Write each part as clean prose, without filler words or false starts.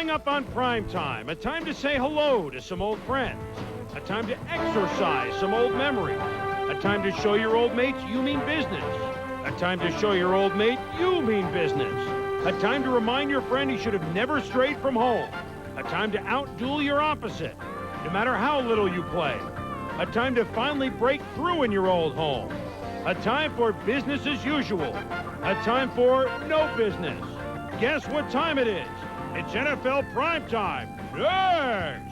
Coming up on Primetime, a time to say hello to some old friends, a time to exercise some old memories, a time to show your old mates you mean business, a time to show your old mate you mean business, a time to remind your friend he should have never strayed from home, a time to outduel your opposite, no matter how little you play, a time to finally break through in your old home, a time for business as usual, a time for no business. Guess what time it is? It's NFL Primetime. Next!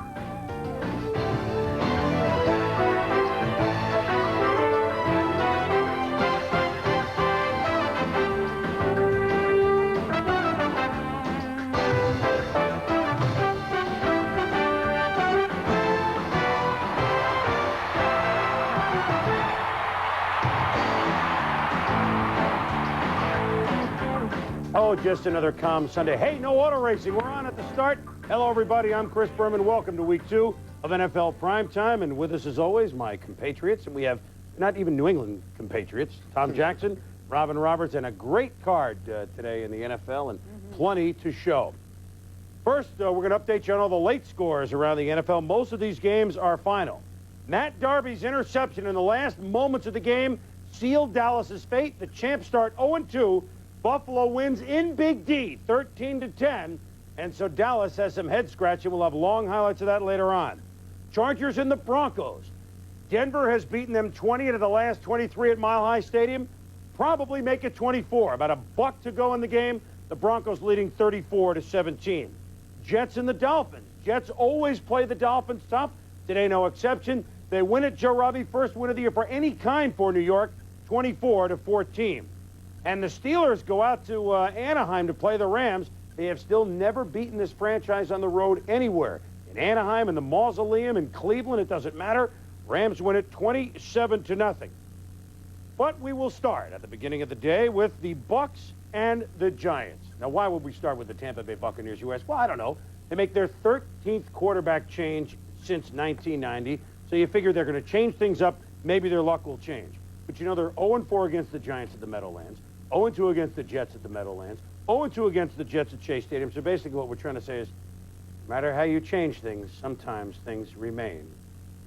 Oh, just another calm Sunday. Hey, no auto racing. We're on at the start. Hello, everybody. I'm Chris Berman. Welcome to Week 2 of NFL Primetime. And with us, as always, my compatriots. And we have not even New England compatriots. Tom Jackson, Robin Roberts, and a great card today in the NFL, and plenty to show. First, we're going to update you on all the late scores around the NFL. Most of these games are final. Matt Darby's interception in the last moments of the game sealed Dallas's fate. The champs start 0-2. Buffalo wins in Big D, 13-10, and so Dallas has some head scratching. We'll have long highlights of that later on. Chargers and the Broncos. Denver has beaten them 20 out of the last 23 at Mile High Stadium. Probably make it 24. About a buck to go in the game. The Broncos leading 34-17. Jets and the Dolphins. Jets always play the Dolphins tough. Today, no exception. They win it. Joe Robbie, first win of the year for any kind for New York, 24-14. And the Steelers go out to Anaheim to play the Rams. They have still never beaten this franchise on the road anywhere. In Anaheim, in the Mausoleum, in Cleveland, it doesn't matter. Rams win it 27-0. But we will start at the beginning of the day with the Bucs and the Giants. Now, why would we start with the Tampa Bay Buccaneers, you ask? Well, I don't know. They make their 13th quarterback change since 1990, so you figure they're going to change things up. Maybe their luck will change. But you know, they're 0-4 against the Giants at the Meadowlands. 0-2 against the Jets at the Meadowlands, 0-2 against the Jets at Chase Stadium. So basically what we're trying to say is, no matter how you change things, sometimes things remain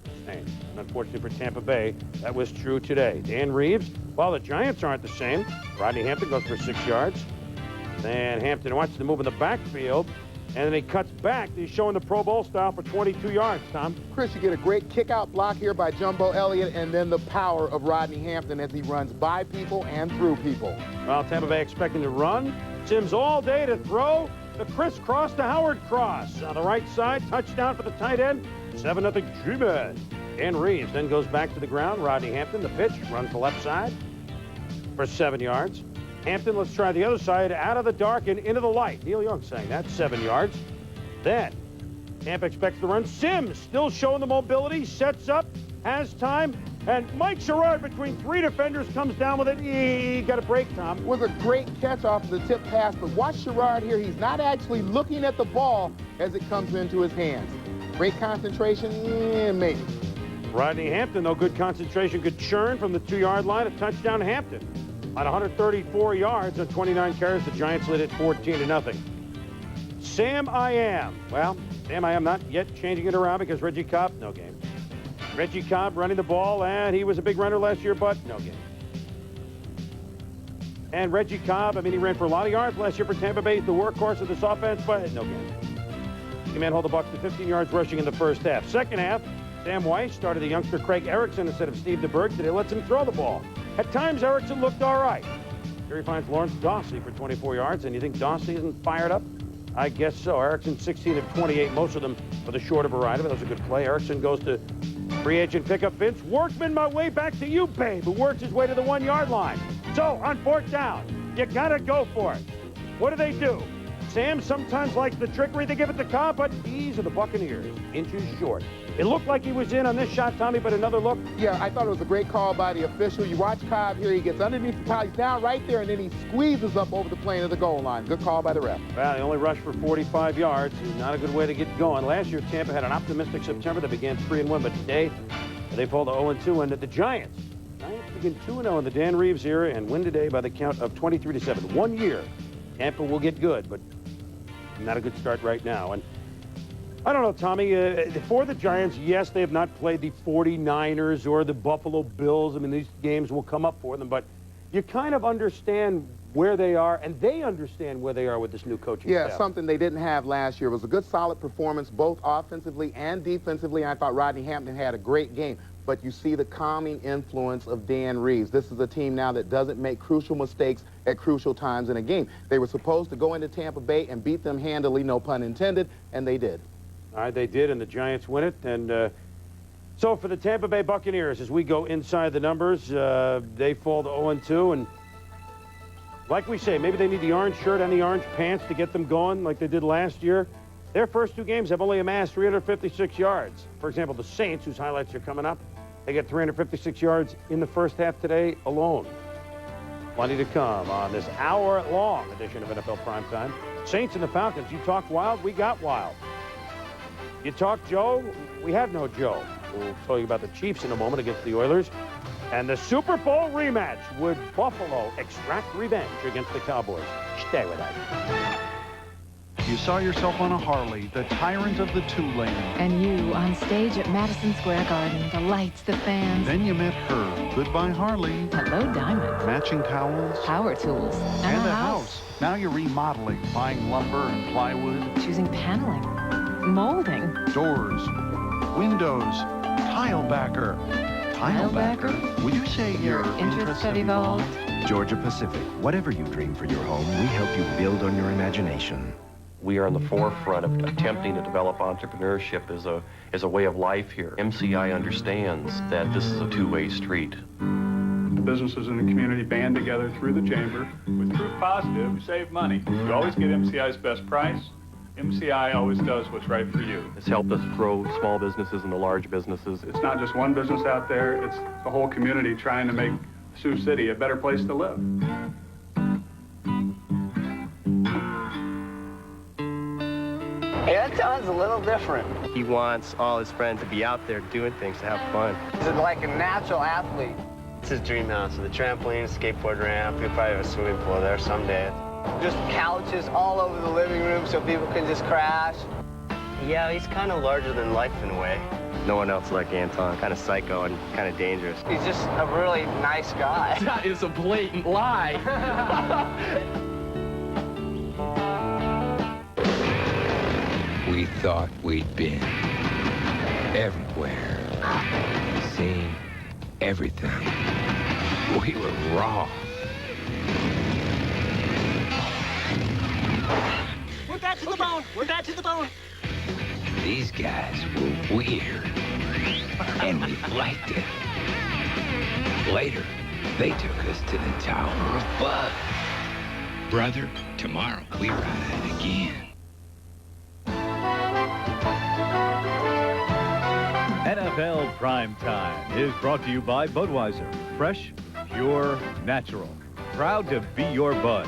the same. And unfortunately for Tampa Bay, that was true today. Dan Reeves, while the Giants aren't the same, Rodney Hampton goes for 6 yards. Then Hampton wants to move in the backfield, and then he cuts back. He's showing the Pro Bowl style for 22 yards, Tom. Chris, you get a great kick-out block here by Jumbo Elliott, and then the power of Rodney Hampton as he runs by people and through people. Well, Tampa Bay expecting to run. Sims all day to throw. The crisscross to Howard Cross. On the right side, touchdown for the tight end. 7-0 G-Man. Dan Reeves then goes back to the ground. Rodney Hampton, the pitch, runs the left side for 7 yards. Hampton, let's try the other side, out of the dark and into the light. Neil Young saying that's 7 yards. Then Tampa expects to run. Sims still showing the mobility, sets up, has time, and Mike Sherrard between 3 defenders comes down with it. He got a break, Tom. It was a great catch off the tip pass, but watch Sherrard here. He's not actually looking at the ball as it comes into his hands. Great concentration, maybe. Rodney Hampton, though, good concentration, good churn from the 2-yard line. A touchdown to Hampton. At 134 yards on 29 carries, the Giants lead at 14-0. Sam I Am. Well, Sam I Am not yet changing it around because Reggie Cobb, no game. Reggie Cobb running the ball, and he was a big runner last year, but no game. And Reggie Cobb, I mean, he ran for a lot of yards last year for Tampa Bay, the workhorse of this offense, but no game. He man hold the Bucs to 15 yards rushing in the first half. Second half, Sam Weiss started the youngster Craig Erickson instead of Steve DeBerg. Today lets him throw the ball. At times, Erickson looked all right. Here he finds Lawrence Dawsey for 24 yards, and you think Dawsey isn't fired up? I guess so. Erickson 16 of 28, most of them for the shorter variety, but that was a good play. Erickson goes to free agent pickup Vince Workman, my way back to you, babe, who works his way to the 1-yard line. So, on 4th down, you gotta go for it. What do? Sam sometimes likes the trickery they give it to Cobb, but these are the Buccaneers, inches short. It looked like he was in on this shot, Tommy, but another look. Yeah, I thought it was a great call by the official. You watch Cobb here. He gets underneath the pile. He's down right there, and then he squeezes up over the plane of the goal line. Good call by the ref. Well, he only rushed for 45 yards. Not a good way to get going. Last year, Tampa had an optimistic September. They began 3-1, but today they fall to 0-2. And at the Giants begin 2-0 in the Dan Reeves era and win today by the count of 23-7. 1 year, Tampa will get good, but Not a good start right now. And I don't know, Tommy, for the Giants, yes, they have not played the 49ers or the Buffalo Bills. I mean, these games will come up for them, but you kind of understand where they are, and they understand where they are with this new coaching staff. Yeah, something they didn't have last year. It was a good, solid performance, both offensively and defensively. I thought Rodney Hampton had a great game, but you see the calming influence of Dan Reeves. This is a team now that doesn't make crucial mistakes at crucial times in a game. They were supposed to go into Tampa Bay and beat them handily, no pun intended, and they did. All right, they did, and the Giants win it. And so for the Tampa Bay Buccaneers, as we go inside the numbers, they fall to 0-2. And like we say, maybe they need the orange shirt and the orange pants to get them going like they did last year. Their first two games have only amassed 356 yards. For example, the Saints, whose highlights are coming up, they get 356 yards in the first half today alone. Plenty to come on this hour-long edition of NFL Primetime. Saints and the Falcons, you talk wild, we got wild. You talk Joe, we had no Joe. We'll tell you about the Chiefs in a moment against the Oilers. And the Super Bowl rematch. Would Buffalo extract revenge against the Cowboys? Stay with us. You saw yourself on a Harley, the tyrant of the two-lane. And you on stage at Madison Square Garden, the lights, the fans. Then you met her. Goodbye, Harley. Hello, Diamond. Matching towels. Power tools. And a house. Now you're remodeling, buying lumber and plywood. Choosing paneling. Molding. Doors. Windows. Tile backer. Tile backer? Would you say your interests have evolved? Georgia Pacific. Whatever you dream for your home, we help you build on your imagination. We are on the forefront of attempting to develop entrepreneurship as a way of life here. MCI understands that this is a two-way street. The businesses in the community band together through the chamber. With Proof Positive, you save money. You always get MCI's best price. MCI always does what's right for you. It's helped us grow small businesses into large businesses. It's not just one business out there, it's the whole community trying to make Sioux City a better place to live. Hey, that sounds a little different. He wants all his friends to be out there doing things, to have fun. He's like a natural athlete. It's his dream house with a trampoline, skateboard ramp. He'll probably have a swimming pool there someday. Just couches all over the living room so people can just crash. Yeah, he's kind of larger than life in a way. No one else like Anton, kind of psycho and kind of dangerous. He's just a really nice guy. That is a blatant lie. We thought we'd been everywhere, seen everything. We were wrong. We're back to the bone. We're back to the bone. These guys were weird, and we liked it. Later, they took us to the Tower of Bud. Brother, tomorrow we ride again. NFL Primetime is brought to you by Budweiser. Fresh, pure, natural. Proud to be your Bud.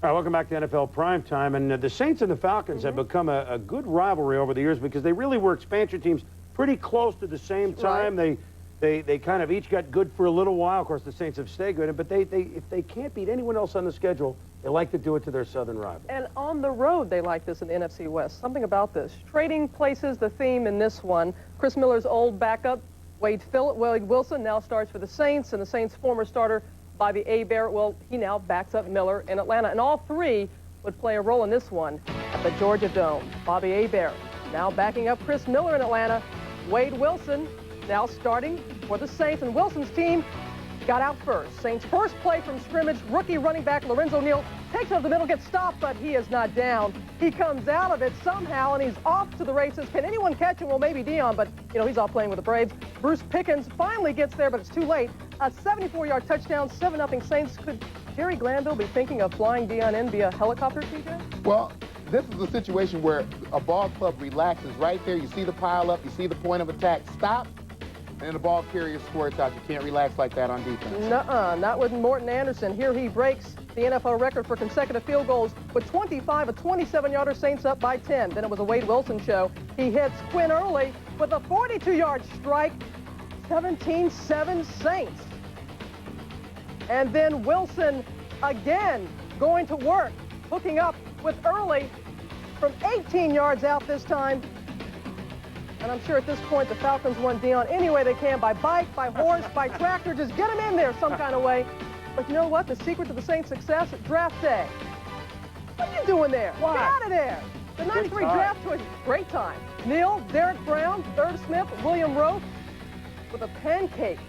All right, welcome back to NFL Primetime. And the Saints and the Falcons have become a good rivalry over the years because they really were expansion teams pretty close to the same time. Right. They kind of each got good for a little while. Of course, the Saints have stayed good. But if they can't beat anyone else on the schedule, they like to do it to their southern rival. And on the road, they like this in the NFC West. Something about this. Trading places, the theme in this one. Chris Miller's old backup, Wade Wilson, now starts for the Saints, and the Saints' former starter, Bobby Hebert, well, he now backs up Miller in Atlanta. And all three would play a role in this one at the Georgia Dome. Bobby Hebert now backing up Chris Miller in Atlanta. Wade Wilson now starting for the Saints, and Wilson's team got out first. Saints' first play from scrimmage, rookie running back Lorenzo Neal takes it up the middle, gets stopped, but he is not down. He comes out of it somehow, and he's off to the races. Can anyone catch him? Well, maybe Dion, but, you know, he's off playing with the Braves. Bruce Pickens finally gets there, but it's too late. A 74-yard touchdown, 7-0 Saints. Could Jerry Glanville be thinking of flying Dion in via helicopter, TJ? Well, this is a situation where a ball club relaxes right there. You see the pile up, you see the point of attack, stop, and the ball carrier squirts out. You can't relax like that on defense. Nuh-uh, not with Morton Anderson. Here he breaks the NFL record for consecutive field goals with 25, a 27-yarder, Saints up by 10. Then it was a Wade Wilson show. He hits Quinn Early with a 42-yard strike, 17-7 Saints. And then Wilson again going to work, hooking up with Early from 18 yards out this time. And I'm sure at this point the Falcons want Dion any way they can, by bike, by horse, by tractor, just get him in there some kind of way. But you know what? The secret to the Saints' success at draft day. What are you doing there? Why? Get out of there. The 93 draft choice, great time. Neal, Derek Brown, Irv Smith, William Rote with a pancake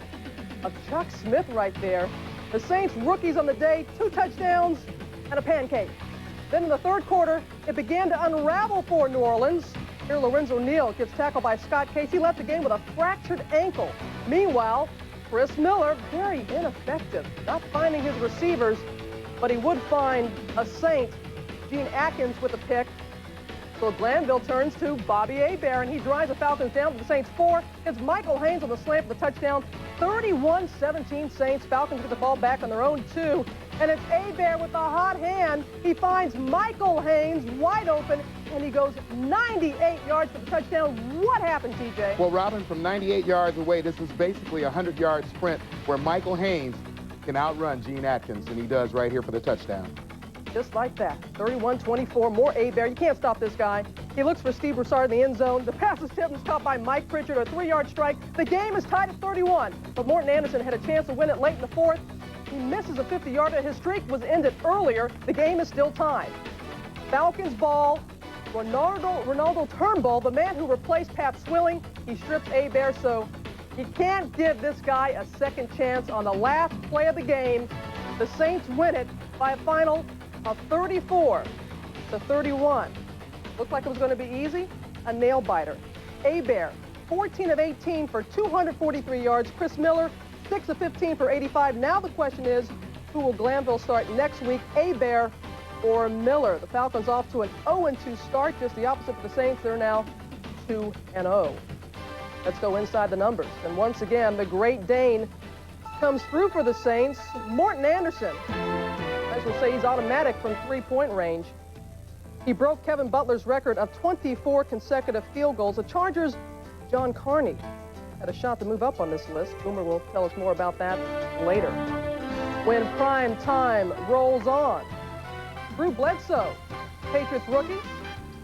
of Chuck Smith right there. The Saints rookies on the day, 2 touchdowns and a pancake. Then in the third quarter, it began to unravel for New Orleans. Here, Lorenzo Neal gets tackled by Scott Case. He left the game with a fractured ankle. Meanwhile, Chris Miller, very ineffective, not finding his receivers, but he would find a Saint, Gene Atkins, with a pick. So Glanville turns to Bobby Hebert, and he drives the Falcons down to the Saints 4. It's Michael Haynes on the slant for the touchdown. 31-17 Saints. Falcons get the ball back on their own 2. And it's Hebert with a hot hand. He finds Michael Haynes wide open, and he goes 98 yards for the touchdown. What happened, TJ? Well, Robin, from 98 yards away, this is basically a 100-yard sprint where Michael Haynes can outrun Gene Atkins, and he does right here for the touchdown. Just like that. 31-24, more Hebert. You can't stop this guy. He looks for Steve Broussard in the end zone. The pass is tipped and caught by Mike Pritchard, a 3-yard strike. The game is tied at 31, but Morton Anderson had a chance to win it late in the fourth. He misses a 50-yarder. His streak was ended earlier. The game is still tied. Falcons ball. Ronaldo Turnbull, the man who replaced Pat Swilling, he strips Hebert, so you can't give this guy a second chance on the last play of the game. The Saints win it by a final of 34-31. Looked like it was going to be easy. A nail biter. Hebert, 14 of 18 for 243 yards. Chris Miller, 6 of 15 for 85. Now the question is, who will Glanville start next week, Hebert or Miller? The Falcons off to an 0-2 start, just the opposite for the Saints. They're now 2-0. Let's go inside the numbers. And once again, the Great Dane comes through for the Saints. Morton Anderson, I will say he's automatic from 3-point range. He broke Kevin Butler's record of 24 consecutive field goals. The Chargers' John Carney had a shot to move up on this list. Boomer will tell us more about that later. When prime time rolls on, Drew Bledsoe, Patriots rookie,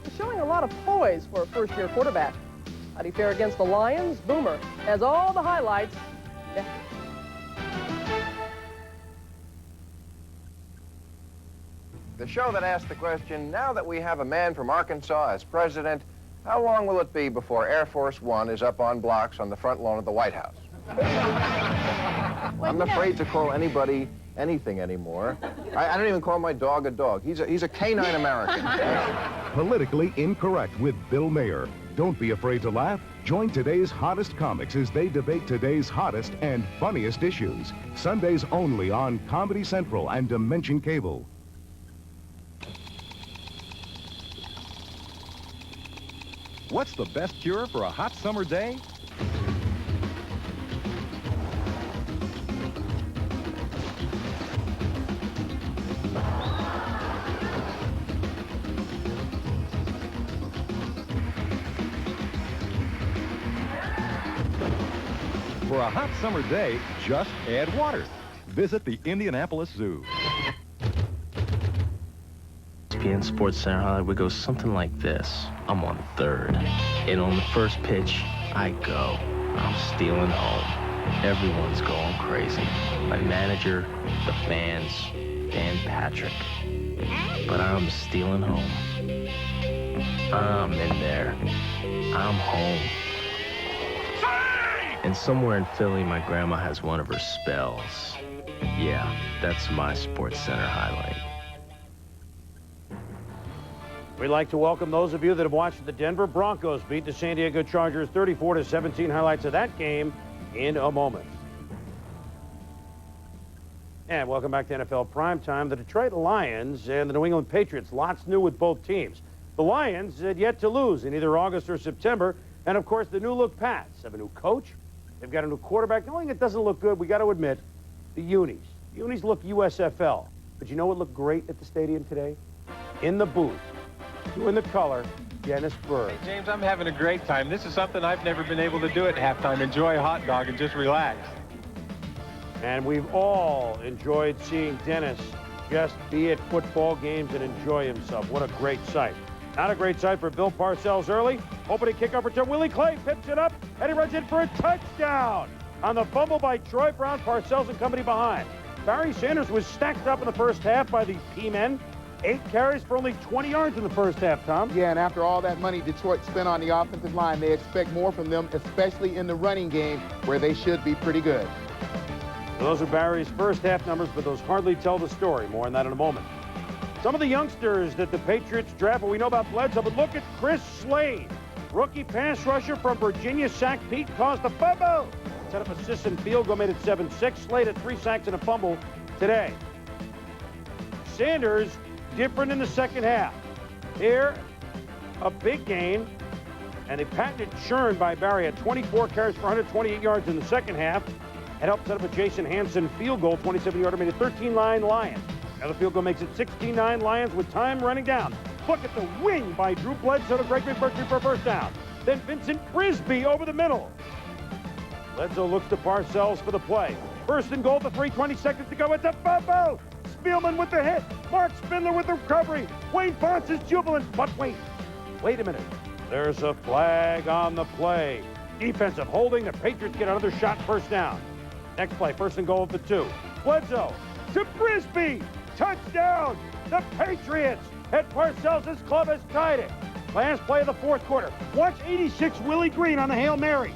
is showing a lot of poise for a first-year quarterback. How'd he fare against the Lions? Boomer has all the highlights. The show that asks the question, now that we have a man from Arkansas as president, how long will it be before Air Force One is up on blocks on the front lawn of the White House? I'm afraid to call anybody anything anymore. I don't even call my dog a dog. He's a canine American. Politically Incorrect with Bill Mayer. Don't be afraid to laugh. Join today's hottest comics as they debate today's hottest and funniest issues. Sundays only on Comedy Central and Dimension Cable. What's the best cure for a hot summer day? For a hot summer day, just add water. Visit the Indianapolis Zoo. ESPN Sports Center highlight would go something like this. I'm on third, and on the first pitch, I go. I'm stealing home. Everyone's going crazy. My manager, the fans, Dan Patrick. But I'm stealing home. I'm in there. I'm home. And somewhere in Philly, my grandma has one of her spells. Yeah, that's my Sports Center highlight. We'd like to welcome those of you that have watched the Denver Broncos beat the San Diego Chargers 34-17. Highlights of that game in a moment. And welcome back to NFL Primetime. The Detroit Lions and the New England Patriots. Lots new with both teams. The Lions had yet to lose in either August or September. And, of course, the new-look Pats have a new coach. They've got a new quarterback. The only thing that doesn't look good, we got to admit, the unis. The unis look USFL. But you know what looked great at the stadium today? In the booth, doing the color, Dennis Bird. Hey, James, I'm having a great time. This is something I've never been able to do at halftime. Enjoy a hot dog and just relax. And we've all enjoyed seeing Dennis just be at football games and enjoy himself. What a great sight. Not a great sight for Bill Parcells early. Opening kickoff return. Willie Clay picks it up, and he runs in for a touchdown. On the fumble by Troy Brown, Parcells and company behind. Barry Sanders was stacked up in the first half by the P-men. 8 carries for only 20 yards in the first half, Tom. Yeah, and after all that money Detroit spent on the offensive line, they expect more from them, especially in the running game, where they should be pretty good. Those are Barry's first half numbers, but those hardly tell the story. More on that in a moment. Some of the youngsters that the Patriots draft, well, we know about Bledsoe, but look at Chris Slade. Rookie pass rusher from Virginia, sacked Pete, caused a fumble. Set up assists and field goal, made it 7-6. Slade had 3 sacks and a fumble today. Sanders, different in the second half. Here, a big gain, and a patented churn by Barry at 24 carries for 128 yards in the second half. It helped set up a Jason Hansen field goal, 27-yarder, made it 13-9 Lions. Now the field goal makes it 16-9 Lions with time running down. Look at the wing by Drew Bledsoe to Gregory Berkeley for a first down. Then Vincent Frisbee over the middle. Bledsoe looks to Parcells for the play. First and goal, the 3:20 seconds to go. It's a fumble. Spielman with the hit. Mark Spindler with the recovery. Wayne Fonts is jubilant. But wait a minute. There's a flag on the play. Defensive holding. The Patriots get another shot, first down. Next play, first and goal at the 2. Bledsoe to Frisbee. Touchdown. The Patriots at Parcells' club has tied it. Last play of the fourth quarter. Watch 86 Willie Green on the Hail Mary.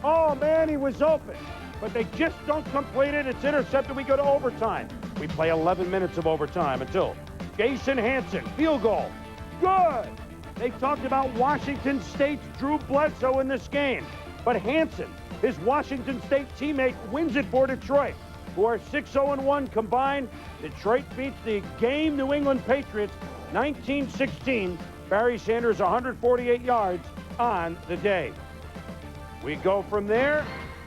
Oh, man, he was open. But they just don't complete it. It's intercepted. We go to overtime. We play 11 minutes of overtime until Jason Hansen, field goal. Good. They talked about Washington State's Drew Bledsoe in this game. But Hansen, his Washington State teammate, wins it for Detroit, who are 6-0-1 combined. Detroit beats the game New England Patriots 19-16. Barry Sanders 148 yards on the day. We go from there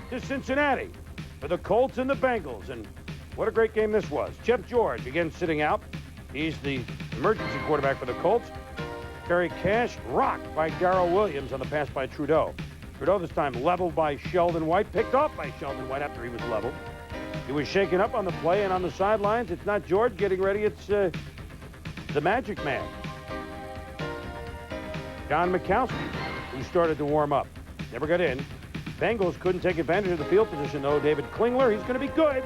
to Cincinnati for the Colts and the Bengals. And what a great game this was. Jeff George, again, sitting out. He's the emergency quarterback for the Colts. Terry Cash rocked by Darrell Williams on the pass by Trudeau. Trudeau this time leveled by Sheldon White, picked off by Sheldon White after he was leveled. He was shaken up on the play, and on the sidelines, it's not George getting ready, it's the Magic Man, John Mikowski, who started to warm up. Never got in. Bengals couldn't take advantage of the field position, though. David Klingler, he's going to be good.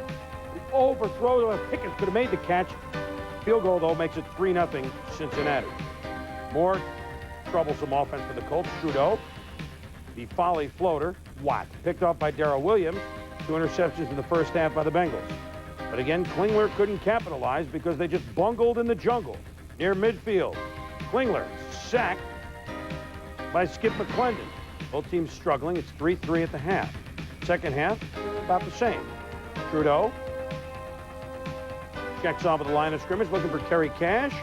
The overthrow, Pickens could have made the catch. Field goal, though, makes it 3-0 Cincinnati. More troublesome offense for the Colts. Trudeau, the folly floater, Watt, picked off by Darrell Williams. 2 interceptions in the first half by the Bengals. But again, Klingler couldn't capitalize because they just bungled in the jungle near midfield. Klingler sacked by Skip McClendon. Both teams struggling. It's 3-3 at the half. Second half, about the same. Trudeau checks off at the line of scrimmage, looking for Terry Cash.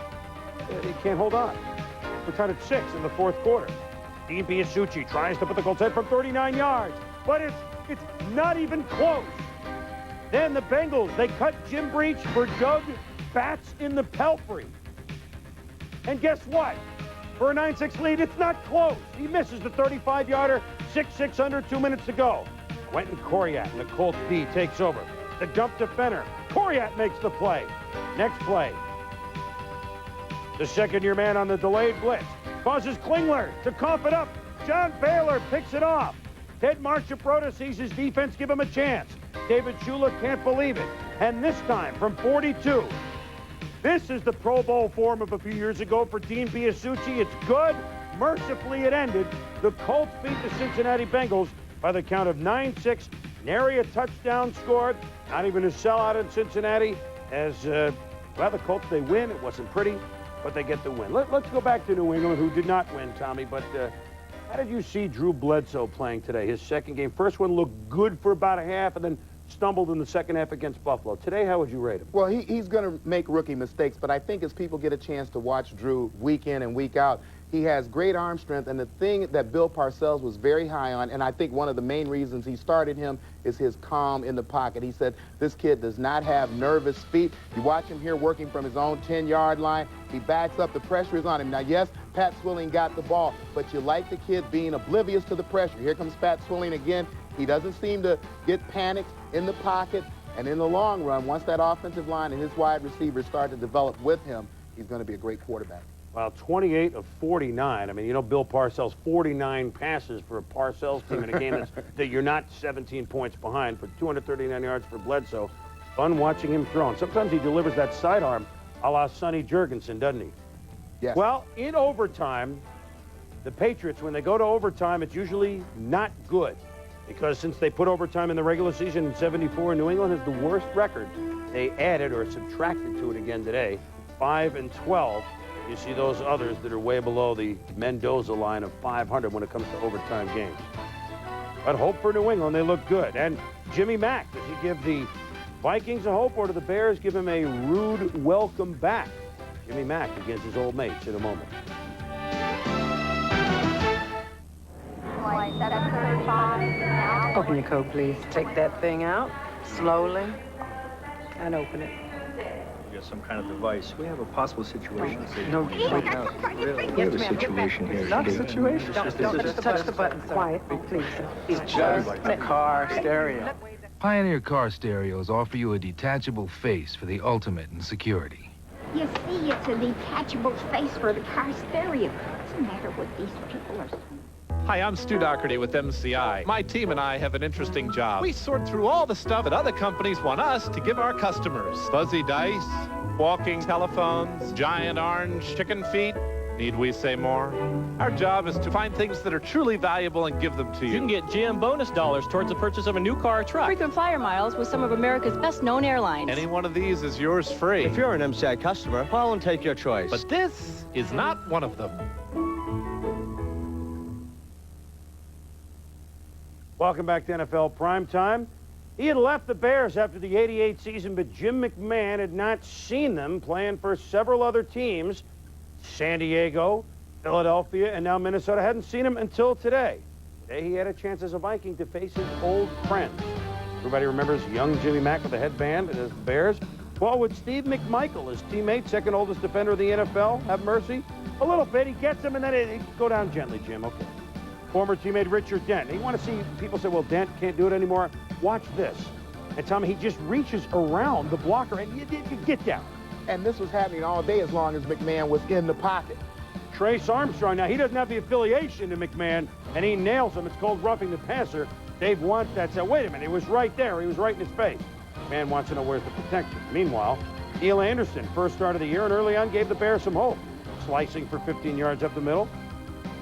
He can't hold on. We're tied at 6 in the fourth quarter. Dean Piasucci tries to put the Colts ahead from 39 yards, but it's not even close. Then the Bengals, they cut Jim Breach for Doug Bats in the Pelfrey. And guess what? For a 9-6 lead, it's not close. He misses the 35-yarder, 6-6 under 2 minutes to go. Quentin Coriat and the Colts D takes over. The dump to Fenner. Coriat makes the play. Next play. The second-year man on the delayed blitz causes Klingler to cough it up. John Baylor picks it off. Ted Marchaproda sees his defense give him a chance. David Shula can't believe it. And this time from 42. This is the Pro Bowl form of a few years ago for Dean Piasucci. It's good. Mercifully, it ended. The Colts beat the Cincinnati Bengals by the count of 9-6. Nary a touchdown scored. Not even a sellout in Cincinnati. As, the Colts, they win. It wasn't pretty, but they get the win. Let's go back to New England, who did not win, Tommy. But how did you see Drew Bledsoe playing today? His second game. First one looked good for about a half, and then stumbled in the second half against Buffalo. Today, how would you rate him? Well, he's going to make rookie mistakes, but I think as people get a chance to watch Drew week in and week out, he has great arm strength, and the thing that Bill Parcells was very high on, and I think one of the main reasons he started him is his calm in the pocket. He said, this kid does not have nervous feet. You watch him here working from his own 10-yard line. He backs up. The pressure is on him. Now, yes, Pat Swilling got the ball, but you like the kid being oblivious to the pressure. Here comes Pat Swilling again. He doesn't seem to get panicked in the pocket. And in the long run, once that offensive line and his wide receivers start to develop with him, he's going to be a great quarterback. Well, 28 of 49. I mean, you know, Bill Parcells, 49 passes for a Parcells team in a game that you're not 17 points behind, for 239 yards for Bledsoe. Fun watching him throw. And sometimes he delivers that sidearm a la Sonny Jurgensen, doesn't he? Yes. Well, in overtime, the Patriots, when they go to overtime, it's usually not good. Because since they put overtime in the regular season in '74, New England has the worst record. They added or subtracted to it again today, 5-12. You see those others that are way below the Mendoza line of 500 when it comes to overtime games. But hope for New England, they look good. And Jimmy Mack, does he give the Vikings a hope, or do the Bears give him a rude welcome back? Jimmy Mack against his old mates in a moment. Open your code, please. Take that thing out slowly and open it. We got some kind of device. We have a possible situation. No, we have a situation here. Not a situation. Don't just touch the button, sir. Quiet, please. It's just a car stereo. Pioneer Car Stereos offer you a detachable face for the ultimate in security. You see, it's a detachable space for the car stereo. What's the matter with these people? Hi, I'm Stu Doherty with MCI. My team and I have an interesting job. We sort through all the stuff that other companies want us to give our customers. Fuzzy dice, walking telephones, giant orange chicken feet. Need we say more? Our job is to find things that are truly valuable and give them to you. You can get GM bonus dollars towards the purchase of a new car or truck. Frequent flyer miles with some of America's best-known airlines. Any one of these is yours free. If you're an MCI customer, call and take your choice. But this is not one of them. Welcome back to NFL Primetime. He had left the Bears after the '88 season, but Jim McMahon had not seen them playing for several other teams. San Diego, Philadelphia, and now Minnesota. Hadn't seen him until today. Today he had a chance as a Viking to face his old friends. Everybody remembers young Jimmy Mack with a headband as the Bears. Well, would Steve McMichael, his teammate, second oldest defender of the NFL, have mercy? A little bit. He gets him, and then go down gently, Jim. Okay. Former teammate Richard Dent. You want to see people say, well, Dent can't do it anymore. Watch this. And Tommy, he just reaches around the blocker, and you get down. And this was happening all day as long as McMahon was in the pocket. Trace Armstrong, now he doesn't have the affiliation to McMahon, and he nails him. It's called roughing the passer. Dave wants that. Said, wait a minute, he was right there. He was right in his face. McMahon wants to know where's the protection. Meanwhile, Neil Anderson, first start of the year, and early on gave the Bears some hope. Slicing for 15 yards up the middle.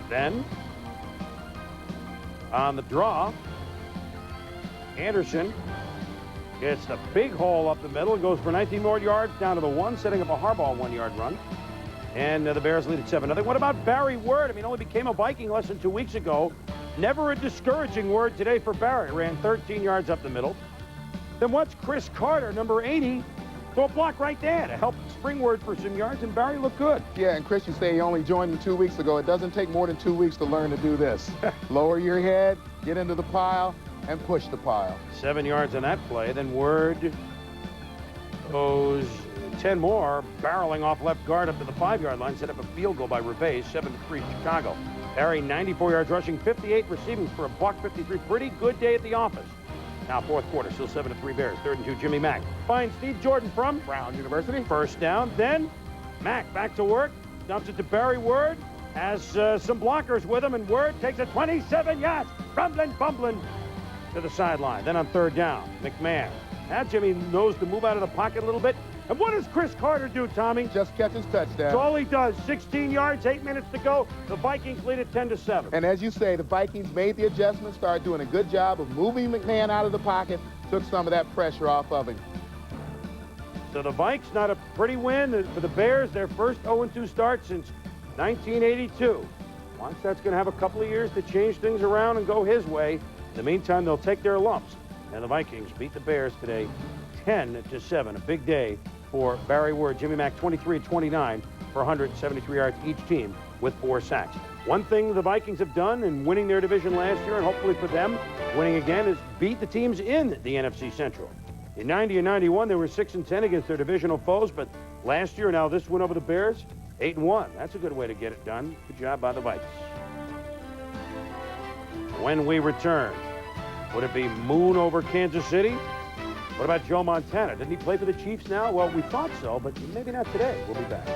Then, on the draw, Anderson gets the big hole up the middle and goes for 19 more yards down to the 1, setting up a Harbaugh 1-yard run. And the Bears lead at 7-0. What about Barry Word? I mean, only became a Viking less than 2 weeks ago. Never a discouraging word today for Barry. Ran 13 yards up the middle. Then what's Chris Carter, number 80? Go block right there to help Springward for some yards, and Barry looked good. Yeah, and Chris, you say he only joined him 2 weeks ago. It doesn't take more than 2 weeks to learn to do this. Lower your head, get into the pile, and push the pile. 7 yards on that play. Then Word goes 10 more, barreling off left guard up to the 5-yard line, set up a field goal by Revay, 7-3 Chicago. Barry, 94 yards rushing, 58 receiving for a $153. Pretty good day at the office. Now, fourth quarter, still 7-3 Bears. 3rd and 2, Jimmy Mack. Finds Steve Jordan from Brown University. First down. Then Mack back to work. Dumps it to Barry Word. Has some blockers with him, and Word takes a 27 yards. Rumbling, bumbling to the sideline. Then on 3rd down, McMahon. Now Jimmy knows to move out of the pocket a little bit. And what does Chris Carter do, Tommy? Just catch his touchdown. That's all he does. 16 yards, 8 minutes to go. The Vikings lead at 10-7. And as you say, the Vikings made the adjustment, started doing a good job of moving McMahon out of the pocket, took some of that pressure off of him. So the Vikes, not a pretty win for the Bears. Their first 0-2 start since 1982. Once that's going to have a couple of years to change things around and go his way. In the meantime, they'll take their lumps. And the Vikings beat the Bears today 10-7. A big day for Barry Word. Jimmy Mack 23-29 for 173 yards each team with 4 sacks. One thing the Vikings have done in winning their division last year, and hopefully for them winning again, is beat the teams in the NFC Central. In 90 and 91, they were 6-10 against their divisional foes, but last year, now this win over the Bears, 8-1. That's a good way to get it done. Good job by the Vikings. When we return, would it be moon over Kansas City What about Joe Montana? Didn't he play for the Chiefs now? Well, we thought so, but maybe not today. We'll be back.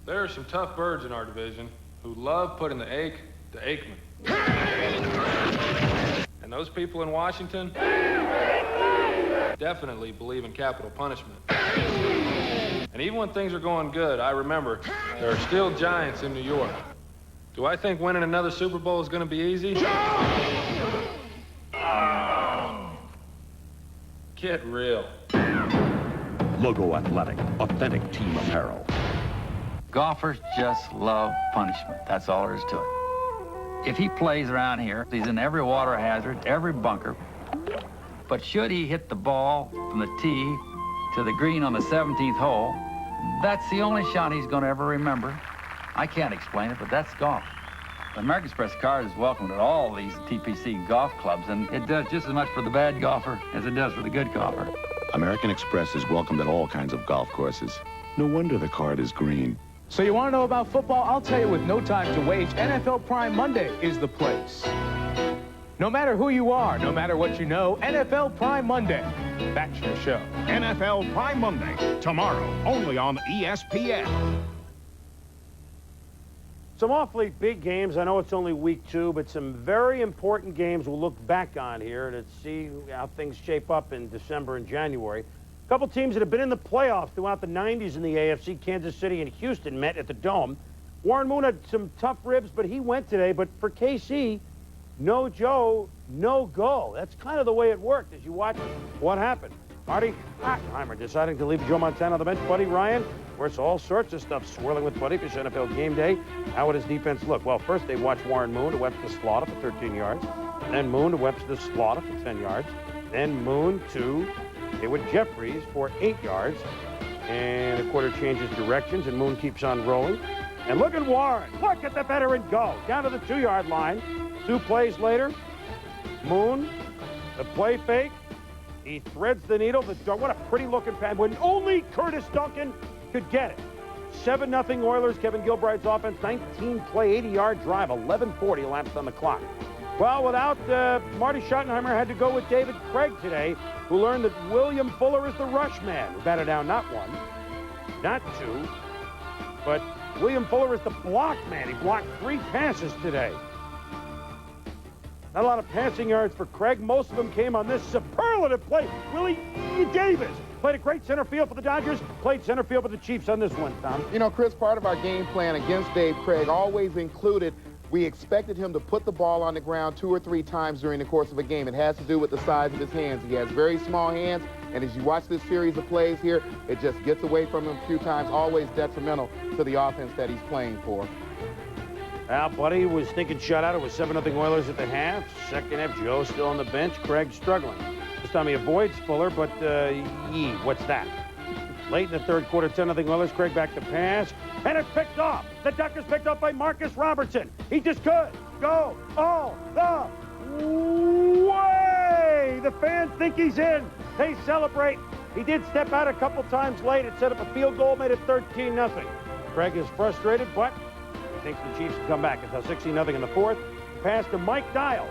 There are some tough birds in our division who love putting the ache to Aikman. And those people in Washington definitely believe in capital punishment. And even when things are going good, I remember there are still giants in New York. Do I think winning another Super Bowl is going to be easy? Get real. Logo Athletic, authentic team apparel. Golfers just love punishment. That's all there is to it. If he plays around here, he's in every water hazard, every bunker. But should he hit the ball from the tee to the green on the 17th hole, that's the only shot he's going to ever remember. I can't explain it, but that's golf. The American Express card is welcomed at all these TPC golf clubs, and it does just as much for the bad golfer as it does for the good golfer. American Express is welcomed at all kinds of golf courses. No wonder the card is green. So you want to know about football? I'll tell you with no time to waste, NFL Prime Monday is the place. No matter who you are, no matter what you know, NFL Prime Monday. That's your show. NFL Prime Monday, tomorrow, only on ESPN. Some awfully big games. I know it's only week 2, but some very important games we'll look back on here to see how things shape up in December and January. A couple teams that have been in the playoffs throughout the 90s in the AFC, Kansas City and Houston, met at the Dome. Warren Moon had some tough ribs, but he went today. But for KC, no Joe, no go. That's kind of the way it worked as you watch what happened. Marty Schottenheimer deciding to leave Joe Montana on the bench. Buddy Ryan, of course, all sorts of stuff swirling with Buddy for NFL game day. How would his defense look? Well, first they watched Warren Moon to Webster Slaughter for 13 yards. Then Moon to Webster Slaughter for 10 yards. Then Moon to Haywood Jeffries for 8 yards. And the quarter changes directions, and Moon keeps on rolling. And look at Warren. Look at the veteran go. Down to the 2-yard line. 2 plays later, Moon, the play fake. He threads the needle. What a pretty-looking pass. When only Curtis Duncan could get it. 7-0 Oilers. Kevin Gilbride's offense. 19-play, 80-yard drive. 11:40 elapsed on the clock. Well, without Marty Schottenheimer, had to go with David Craig today, who learned that William Fuller is the rush man. Who batted down not 1, not 2, but William Fuller is the block man. He blocked 3 passes today. Not a lot of passing yards for Craig. Most of them came on this superlative play. Willie Davis played a great center field for the Dodgers, played center field for the Chiefs on this one, Tom. You know, Chris, part of our game plan against Dave Craig always included we expected him to put the ball on the ground 2 or 3 times during the course of a game. It has to do with the size of his hands. He has very small hands, and as you watch this series of plays here, it just gets away from him a few times, always detrimental to the offense that he's playing for. Well, Buddy was thinking shutout. It was 7-0 Oilers at the half. Second half, Joe still on the bench. Craig struggling. This time he avoids Fuller, but what's that? Late in the third quarter, 10-0 Oilers. Craig back to pass, and it's picked off. The duck is picked off by Marcus Robertson. He just could go all the way. The fans think he's in. They celebrate. He did step out a couple times late. It set up a field goal, made it 13-0. Craig is frustrated, but thinks the Chiefs can come back. It's now 16-0 in the fourth. Pass to Mike Dial.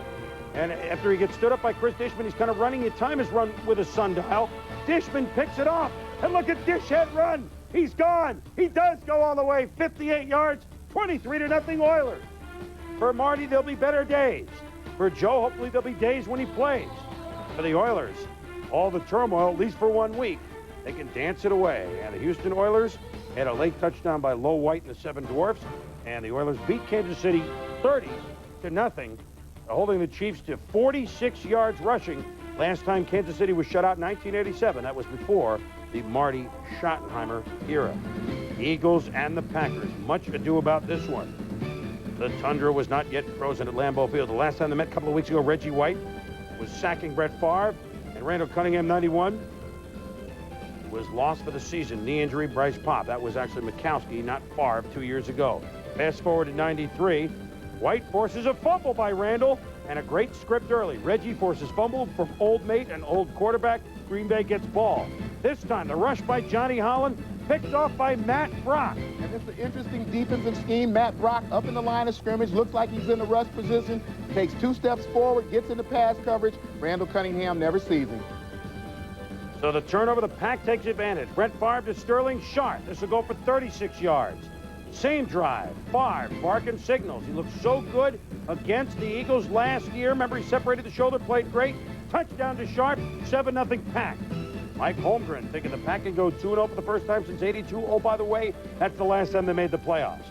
And after he gets stood up by Chris Dishman, he's kind of running. Your time is run with a sundial. Dishman picks it off. And look at Dishhead run. He's gone. He does go all the way. 58 yards, 23-0 Oilers. For Marty, there'll be better days. For Joe, hopefully there'll be days when he plays. For the Oilers, all the turmoil, at least for 1 week, they can dance it away. And the Houston Oilers had a late touchdown by Low White and the Seven Dwarfs. And the Oilers beat Kansas City 30-0, holding the Chiefs to 46 yards rushing. Last time Kansas City was shut out in 1987. That was before the Marty Schottenheimer era. The Eagles and the Packers. Much ado about this one. The tundra was not yet frozen at Lambeau Field. The last time they met a couple of weeks ago, Reggie White was sacking Brett Favre, and Randall Cunningham, 91, was lost for the season. Knee injury, Bryce Pop. That was actually Mikowski, not Favre, 2 years ago. Fast forward to 93. White forces a fumble by Randall, and a great script early. Reggie forces fumble from old mate and old quarterback. Green Bay gets ball. This time, the rush by Johnny Holland picked off by Matt Brock. And it's an interesting defensive scheme. Matt Brock up in the line of scrimmage, looks like he's in the rush position, takes 2 steps forward, gets into pass coverage. Randall Cunningham never sees him. So the turnover, the Pack takes advantage. Brett Favre to Sterling Sharp. This will go for 36 yards. Same drive. Favre barking signals. He looked so good against the Eagles last year. Remember, he separated the shoulder, played great. Touchdown to Sharp, 7-0 Pack. Mike Holmgren thinking the Pack can go 2-0 for the first time since '82. Oh, by the way, that's the last time they made the playoffs.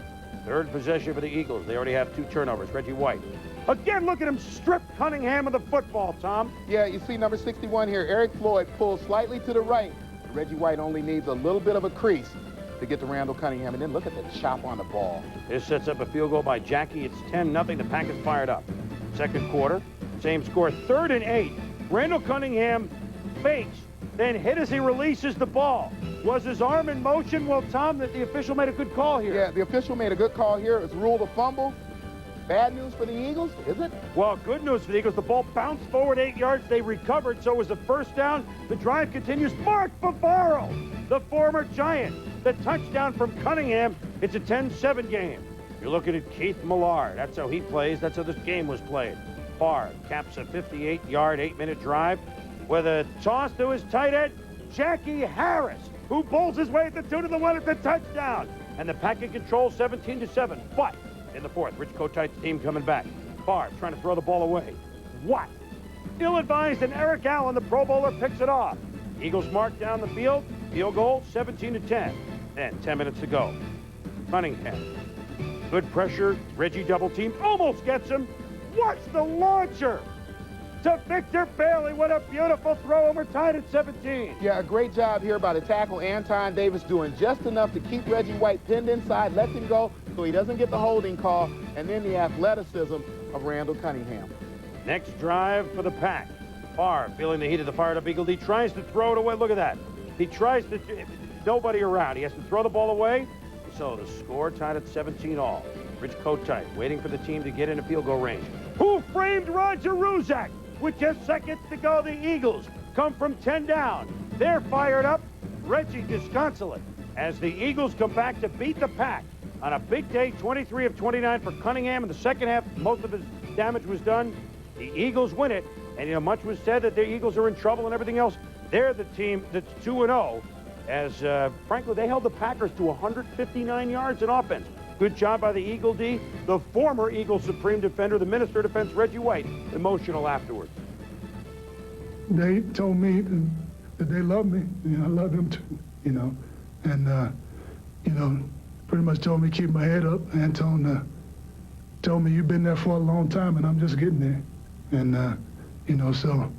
Third possession for the Eagles. They already have 2 turnovers. Reggie White. Again, look at him strip Cunningham of the football, Tom. Yeah, you see number 61 here. Eric Floyd pulls slightly to the right. Reggie White only needs a little bit of a crease to get to Randall Cunningham. And then look at the chop on the ball. This sets up a field goal by Jackie. It's 10-0. The Pack is fired up. Second quarter, same score. 3rd and 8. Randall Cunningham fakes, then hit as he releases the ball. Was his arm in motion? Well, Tom, the official made a good call here. Yeah, the official made a good call here. It's ruled a fumble. Bad news for the Eagles, is it? Well, good news for the Eagles. The ball bounced forward 8 yards. They recovered, so it was a first down. The drive continues. Mark Bavaro, the former Giant. The touchdown from Cunningham. It's a 10-7 game. You're looking at Keith Millard. That's how he plays. That's how this game was played. Favre caps a 58-yard, 8-minute drive with a toss to his tight end, Jackie Harris, who bowls his way at the 2 to the 1 at the touchdown. And the Pack in control, 17-7. But in the 4th, Rich Kotite's team coming back. Favre trying to throw the ball away. What? Ill-advised, and Eric Allen, the Pro Bowler, picks it off. Eagles mark down the field. Field goal, 17-10. Then 10 minutes to go. Cunningham. Good pressure. Reggie double team. Almost gets him. Watch the launcher to Victor Bailey. What a beautiful throw over, tied at 17. Yeah, a great job here by the tackle. Anton Davis doing just enough to keep Reggie White pinned inside, lets him go so he doesn't get the holding call, and then the athleticism of Randall Cunningham. Next drive for the Pack. Favre feeling the heat of the fired-up Eagle D, tries to throw it away. Look at that. He tries to, nobody around. He has to throw the ball away. So the score tied at 17 all. Rich Kotite waiting for the team to get into field goal range. Who framed Roger Ruzak? With just seconds to go, the Eagles come from 10 down. They're fired up. Reggie disconsolate as the Eagles come back to beat the Pack on a big day. 23 of 29 for Cunningham. In the second half, most of his damage was done. The Eagles win it. And, you know, much was said that the Eagles are in trouble and everything else. They're the team that's 2-0 as, frankly, they held the Packers to 159 yards in offense. Good job by the Eagle D. The former Eagle Supreme Defender, the Minister of Defense, Reggie White, emotional afterwards. They told me that they love me, and I love them too, you know. And, you know, pretty much told me to keep my head up. Anton told me you've been there for a long time, and I'm just getting there. And, you know, so,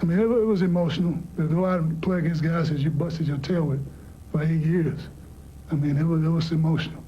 I mean, it was emotional. To go out and play against guys that you busted your tail with for 8 years. I mean, it was emotional.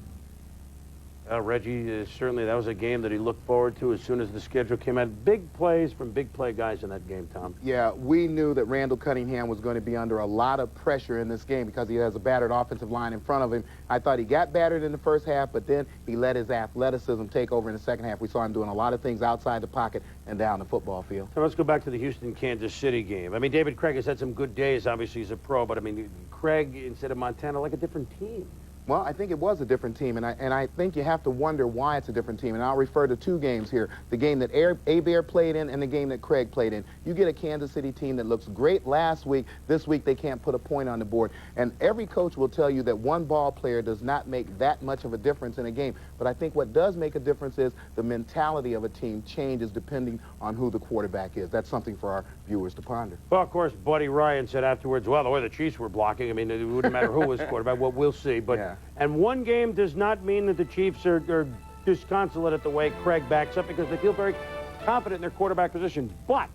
Reggie, certainly that was a game that he looked forward to as soon as the schedule came out. Big plays from big play guys in that game, Tom. Yeah, we knew that Randall Cunningham was going to be under a lot of pressure in this game because he has a battered offensive line in front of him. I thought he got battered in the first half, but then he let his athleticism take over in the second half. We saw him doing a lot of things outside the pocket and down the football field. So let's go back to the Houston-Kansas City game. I mean, David Craig has had some good days. Obviously, he's a pro, but, I mean, Craig, instead of Montana, like a different team. Well, I think it was a different team, and I think you have to wonder why it's a different team. And I'll refer to 2 games here, the game that Hebert played in and the game that Craig played in. You get a Kansas City team that looks great last week. This week, they can't put a point on the board. And every coach will tell you that one ball player does not make that much of a difference in a game. But I think what does make a difference is the mentality of a team changes depending on who the quarterback is. That's something for our viewers to ponder. Well, of course, Buddy Ryan said afterwards, well, the way the Chiefs were blocking, I mean, it wouldn't matter who was quarterback. Well, we'll see. But yeah. And one game does not mean that the Chiefs are disconsolate at the way Craig backs up because they feel very confident in their quarterback position. But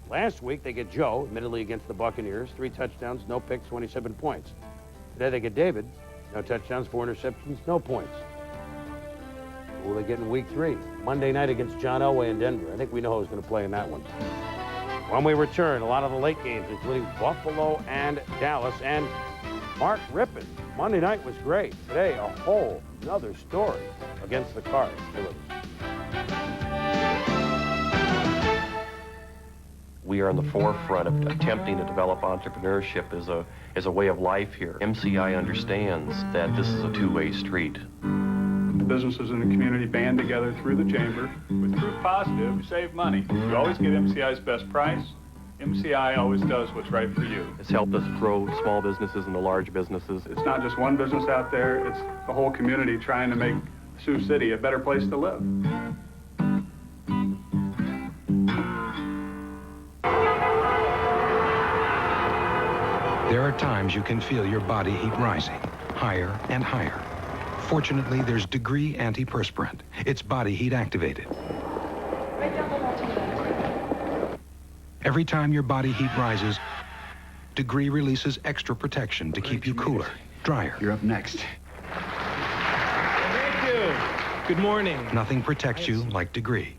last week they get Joe, admittedly against the Buccaneers, 3 touchdowns, no picks, 27 points. Today they get David, no touchdowns, 4 interceptions, no points. Who will they get in week 3? Monday night against John Elway in Denver. I think we know who's going to play in that one. When we return, a lot of the late games, including Buffalo and Dallas, and Mark Rippon. Monday night was great. Today, a whole another story against the Cards. We are in the forefront of attempting to develop entrepreneurship as a way of life here. MCI understands that this is a two-way street. Businesses in the community band together through the chamber. With Proof Positive, you save money. You always get MCI's best price. MCI always does what's right for you. It's helped us grow small businesses into large businesses. It's not just one business out there, it's the whole community trying to make Sioux City a better place to live. There are times you can feel your body heat rising, higher and higher. Fortunately, there's Degree antiperspirant. It's body heat activated. Every time your body heat rises, Degree releases extra protection to keep you cooler, drier. You're up next. Thank you. Good morning. Nothing protects you like Degree.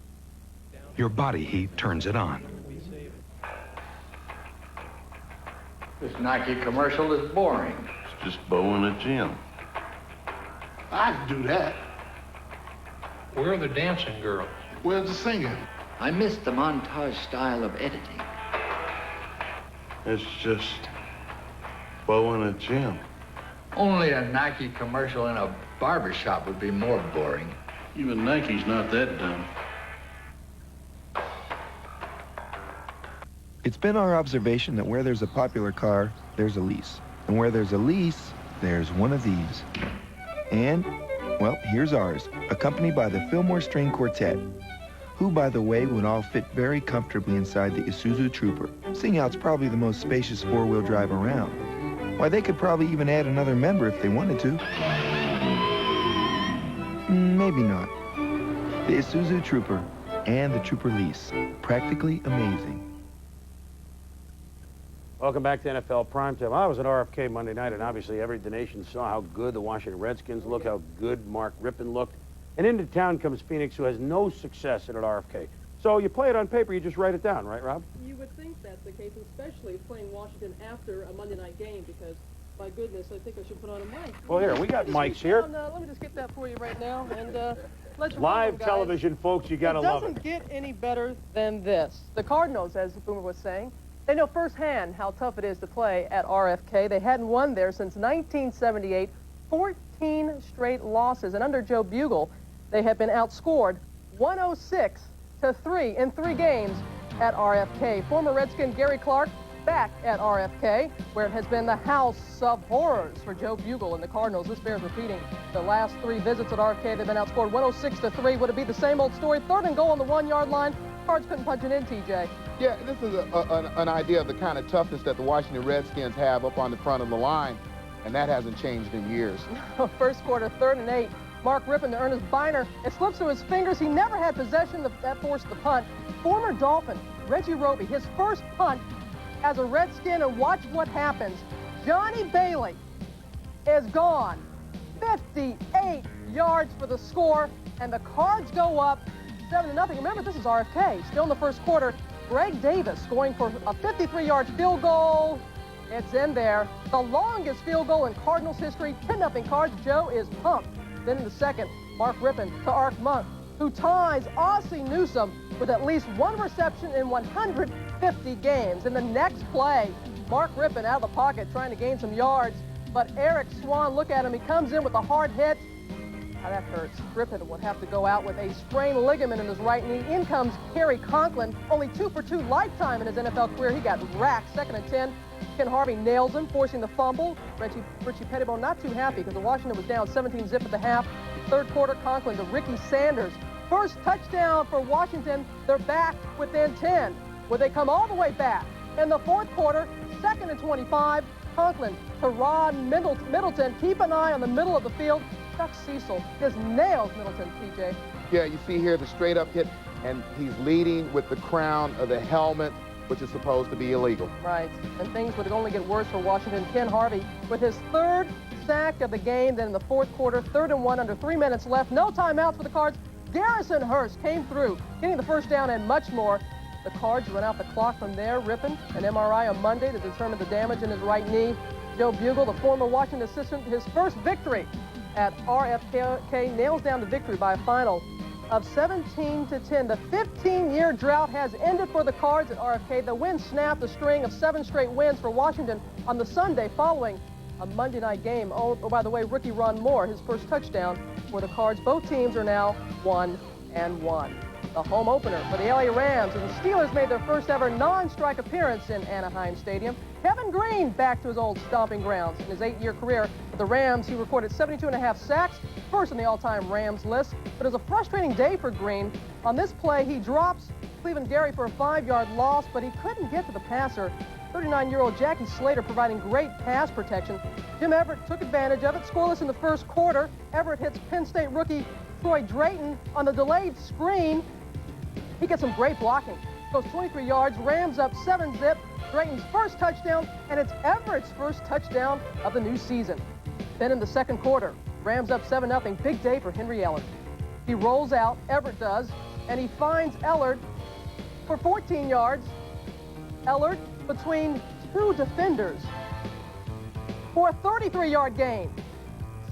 Your body heat turns it on. This Nike commercial is boring. It's just Bo in a gym. I'd do that. Where are the dancing girls? Where's the singing? I missed the montage style of editing. It's just Bo in a gym. Only a Nike commercial in a barbershop would be more boring. Even Nike's not that dumb. It's been our observation that where there's a popular car, there's a lease. And where there's a lease, there's one of these. And, well, here's ours, accompanied by the Fillmore String Quartet, who, by the way, would all fit very comfortably inside the Isuzu Trooper, seeing how it's probably the most spacious four-wheel drive around. Why, they could probably even add another member if they wanted to. Maybe not. The Isuzu Trooper and the Trooper lease, practically amazing. Welcome back to NFL Primetime. I was at RFK Monday night, and obviously the nation saw how good the Washington Redskins look, how good Mark Rippon looked. And into town comes Phoenix, who has no success at RFK. So you play it on paper, you just write it down, right, Rob? You would think that's the case, especially playing Washington after a Monday night game, because, my goodness, I think I should put on a mic. Well, here, we got mics here. Let me just get that for you right now, and let's live television, folks, you got to love it. It doesn't get any better than this. The Cardinals, as Boomer was saying, they know firsthand how tough it is to play at RFK. They hadn't won there since 1978, 14 straight losses. And under Joe Bugle, they have been outscored 106-3 in 3 games at RFK. Former Redskin Gary Clark back at RFK, where it has been the house of horrors for Joe Bugle and the Cardinals. This bears repeating. The last 3 visits at RFK, they've been outscored 106-3. Would it be the same old story? 3rd and goal on the 1-yard line. Cards couldn't punch it in, TJ. Yeah, this is an idea of the kind of toughness that the Washington Redskins have up on the front of the line, and that hasn't changed in years. First quarter, 3rd and 8. Mark Rippon to Ernest Biner. It slips through his fingers. He never had possession. That forced the punt. Former Dolphin, Reggie Roby, his first punt as a Redskin, and watch what happens. Johnny Bailey is gone. 58 yards for the score, and the Cards go up 7-0. Remember, this is RFK. Still in the first quarter. Greg Davis going for a 53-yard field goal. It's in there. The longest field goal in Cardinals history. 10-0 Cards. Joe is pumped. Then in the second, Mark Rippon to Ark Monk, who ties Aussie Newsome with at least 1 reception in 150 games. In the next play, Mark Rippon out of the pocket trying to gain some yards. But Eric Swan, look at him. He comes in with a hard hit. Now that hurts. Rippon would have to go out with a sprained ligament in his right knee. In comes Kerry Conklin, only 2 for 2 lifetime in his NFL career. He got racked. 2nd and 10. Ken Harvey nails him, forcing the fumble. Richie Pettibone not too happy because the Washington was down 17-0 at the half. 3rd quarter, Conklin to Ricky Sanders. First touchdown for Washington. They're back within 10. Would they come all the way back? In the 4th quarter, 2nd and 25. Conklin to Ron Middleton. Keep an eye on the middle of the field. Chuck Cecil just nails Middleton, TJ. Yeah, you see here the straight-up hit, and he's leading with the crown of the helmet, which is supposed to be illegal. Right, and things would only get worse for Washington. Ken Harvey with his 3rd sack of the game. Then in the 4th quarter, 3rd and 1, under 3 minutes left. No timeouts for the Cards. Garrison Hurst came through, getting the first down and much more. The Cards run out the clock from there. Rippon, an MRI on Monday to determine the damage in his right knee. Joe Bugle, the former Washington assistant, his first victory at RFK, nails down the victory by a final of 17-10. The 15-year drought has ended for the Cards at RFK. The win snapped a string of 7 straight wins for Washington on the Sunday following a Monday night game. Oh, by the way, rookie Ron Moore, his first touchdown for the Cards. Both teams are now 1-1. The home opener for the LA Rams, and the Steelers made their first ever non-strike appearance in Anaheim Stadium. Kevin Green back to his old stomping grounds. In his 8-year career with the Rams, he recorded 72.5 sacks, first on the all-time Rams list. But it was a frustrating day for Green. On this play, he drops Cleveland Gary for a 5-yard loss, but he couldn't get to the passer. 39-year-old Jackie Slater providing great pass protection. Jim Everett took advantage of it. Scoreless in the first quarter. Everett hits Penn State rookie Troy Drayton on the delayed screen. He gets some great blocking. Goes 23 yards, Rams up 7-zip. Drayton's first touchdown, and it's Everett's first touchdown of the new season. Then in the second quarter, Rams up 7-0. Big day for Henry Ellard. He rolls out, Everett does, and he finds Ellard for 14 yards. Ellard between 2 defenders for a 33-yard gain.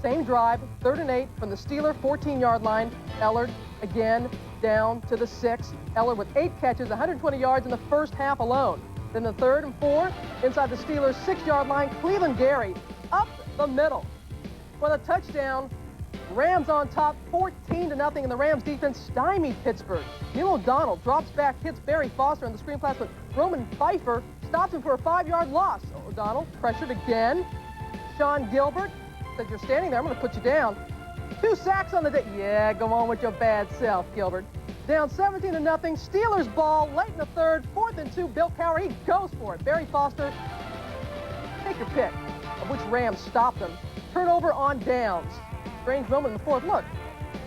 Same drive, 3rd and 8 from the Steeler 14-yard line. Ellard again down to the 6. Ellard with 8 catches, 120 yards in the first half alone. Then the 3rd and 4 inside the Steelers' 6-yard line. Cleveland Gary up the middle for the touchdown. Rams on top, 14-0, and the Rams defense stymied Pittsburgh. Neil O'Donnell drops back, hits Barry Foster on the screen pass, but Roman Pfeiffer stops him for a 5-yard loss. O'Donnell pressured again. Sean Gilbert said, "You're standing there, I'm going to put you down." 2 sacks on the day. Yeah, go on with your bad self, Gilbert. Down 17-0. Steelers ball late in the 3rd, 4th and 2. Bill Cowher, he goes for it. Barry Foster, take your pick of which Rams stopped them. Turnover on downs. Strange moment in the 4th. Look,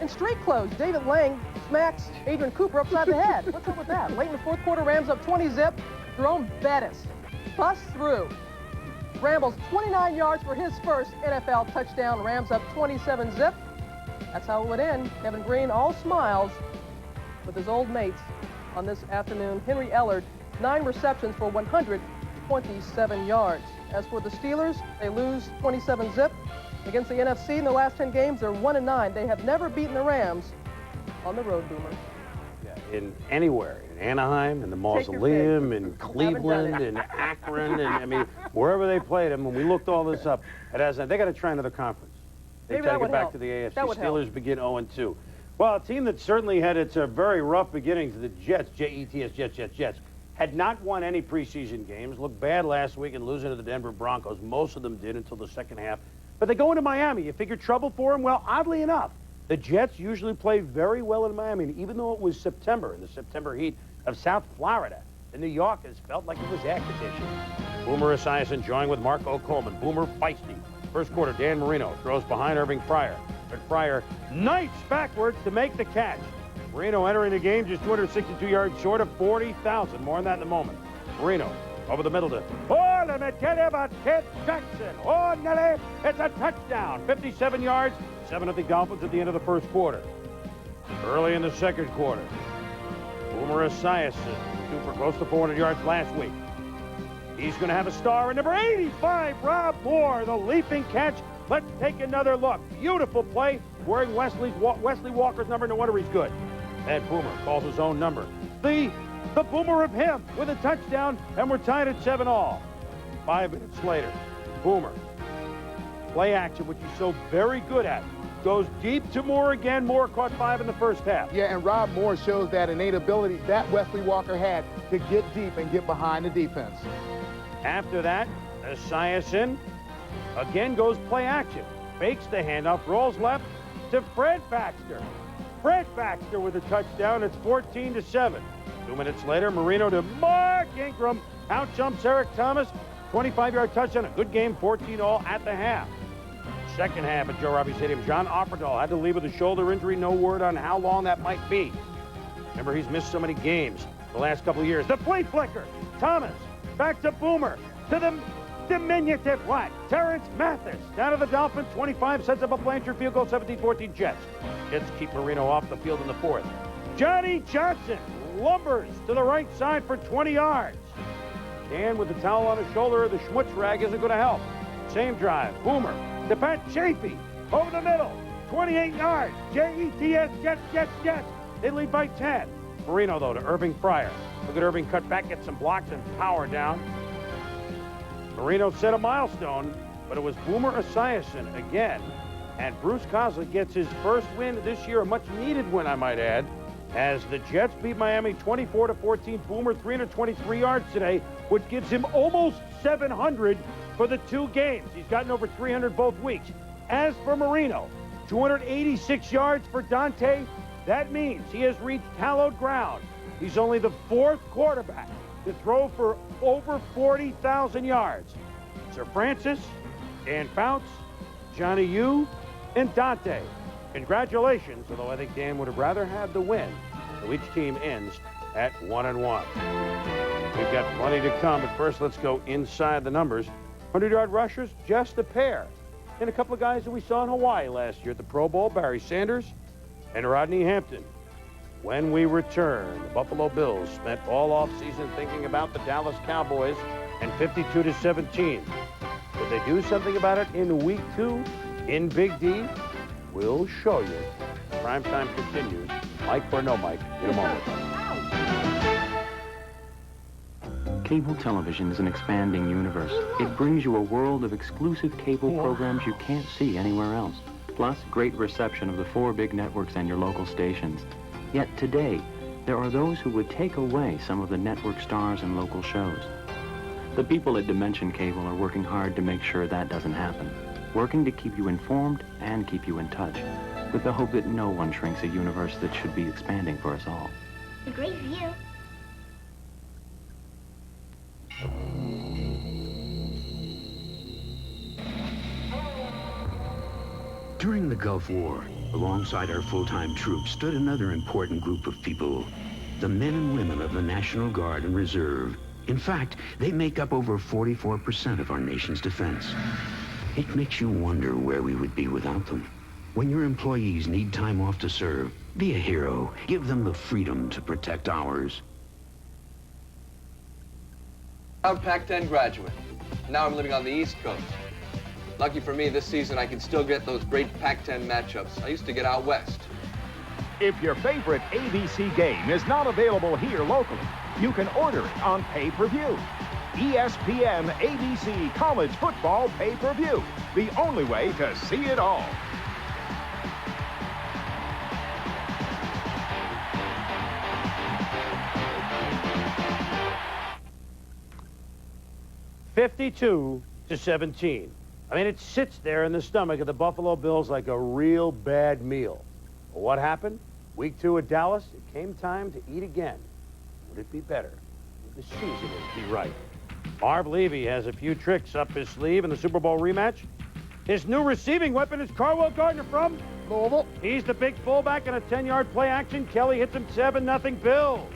in street clothes, David Lang smacks Adrian Cooper upside the head. What's up with that? Late in the 4th quarter, Rams up 20-zip. Jerome Bettis busts through. Rambles 29 yards for his first NFL touchdown. Rams up 27-zip. That's how it would end. Kevin Green all smiles with his old mates on this afternoon. Henry Ellard, 9 receptions for 127 yards. As for the Steelers, they lose 27-zip. Against the NFC in the last 10 games, they're 1-9. They have never beaten the Rams on the road, Boomer. Yeah, in anywhere. In Anaheim, in the Mausoleum, in Cleveland, in Akron, and I mean, wherever they played them. When we looked all this up, it has, they got to try another conference. They got to get back to the AFC. Steelers begin 0-2. Well, a team that certainly had its very rough beginnings, the Jets, J-E-T-S, Jets, had not won any preseason games, looked bad last week in losing to the Denver Broncos. Most of them did until the second half. But they go into Miami. You figure trouble for them? Well, oddly enough, the Jets usually play very well in Miami. And even though it was September, in the September heat of South Florida, the New Yorkers felt like it was air conditioned. Boomer Esiason joined with Marco Coleman. Boomer feisty. First quarter, Dan Marino throws behind Irving Fryer. But Fryer knights backwards to make the catch. Marino entering the game just 262 yards short of 40,000. More on that in a moment. Marino over the middle to Kid Jackson. Oh, Nelly, it's a touchdown. 57 yards, 7-0 Dolphins at the end of the first quarter. Early in the second quarter, Boomer Esiason, threw for close to 400 yards last week. He's going to have a star in number 85, Rob Moore, the leaping catch. Let's take another look. Beautiful play, wearing Wesley Walker's number. No wonder he's good. And Boomer calls his own number. The Boomer of him with a touchdown, and we're tied at 7-all. 5 minutes later, Boomer, play action, which he's so very good at, goes deep to Moore again. Moore caught 5 in the first half. Yeah, and Rob Moore shows that innate ability that Wesley Walker had to get deep and get behind the defense. After that, Esiason again goes play action. Fakes the handoff, rolls left to Fred Baxter. Fred Baxter with a touchdown. It's 14-7. 2 minutes later, Marino to Mark Ingram. Out jumps Eric Thomas. 25-yard touchdown. A good game, 14-all at the half. Second half at Joe Robbie Stadium, John Offerdahl had to leave with a shoulder injury. No word on how long that might be. Remember, he's missed so many games the last couple of years. The flea flicker. Thomas back to Boomer. To the diminutive what? Terrence Mathis. Down to the Dolphins. 25 sets up a Blanchard field goal. 17-14 Jets. Jets keep Marino off the field in the 4th. Johnny Johnson lumbers to the right side for 20 yards. Dan with the towel on his shoulder, the Schmutz rag isn't going to help. Same drive. Boomer to Pat Chafee. Over the middle. 28 yards. Jets. They lead by 10. Marino, though, to Irving Fryer. Look at Irving cut back, get some blocks, and power down. Marino set a milestone, but it was Boomer Esiason again. And Bruce Kozlik gets his first win this year, a much-needed win, I might add, as the Jets beat Miami 24-14. Boomer 323 yards today, which gives him almost 700 for the 2 games. He's gotten over 300 both weeks. As for Marino, 286 yards for Dante. That means he has reached hallowed ground. He's only the 4th quarterback to throw for over 40,000 yards. Sir Francis, Dan Fouts, Johnny Yu, and Dante. Congratulations, although I think Dan would have rather had the win. So each team ends at 1-1. We've got plenty to come, but first let's go inside the numbers. 100-yard rushers, just a pair. And a couple of guys that we saw in Hawaii last year at the Pro Bowl, Barry Sanders and Rodney Hampton. When we return, the Buffalo Bills spent all offseason thinking about the Dallas Cowboys and 52-17. Did they do something about it in week 2 in Big D? We'll show you. Primetime continues. Mike or no Mike in a moment. Cable television is an expanding universe. It brings you a world of exclusive cable programs you can't see anywhere else. Plus, great reception of the 4 big networks and your local stations. Yet today, there are those who would take away some of the network stars and local shows. The people at Dimension Cable are working hard to make sure that doesn't happen. Working to keep you informed and keep you in touch, with the hope that no one shrinks a universe that should be expanding for us all. A great view. During the Gulf War, alongside our full-time troops stood another important group of people, the men and women of the National Guard and Reserve. In fact, they make up over 44% of our nation's defense. It makes you wonder where we would be without them. When your employees need time off to serve, be a hero. Give them the freedom to protect ours. Proud Pac-10 graduate. Now I'm living on the East Coast. Lucky for me, this season I can still get those great Pac-10 matchups I used to get out west. If your favorite ABC game is not available here locally, you can order it on pay-per-view. ESPN ABC College Football Pay-Per-View, the only way to see it all. (52-17). I mean, it sits there in the stomach of the Buffalo Bills like a real bad meal. Well, what happened? Week 2 at Dallas, it came time to eat again. Would it be better? Would the seasoning be right? Marv Levy has a few tricks up his sleeve in the Super Bowl rematch. His new receiving weapon is Carwell Gardner from Louisville. He's the big fullback in a 10-yard play action. Kelly hits him 7-0 Bills.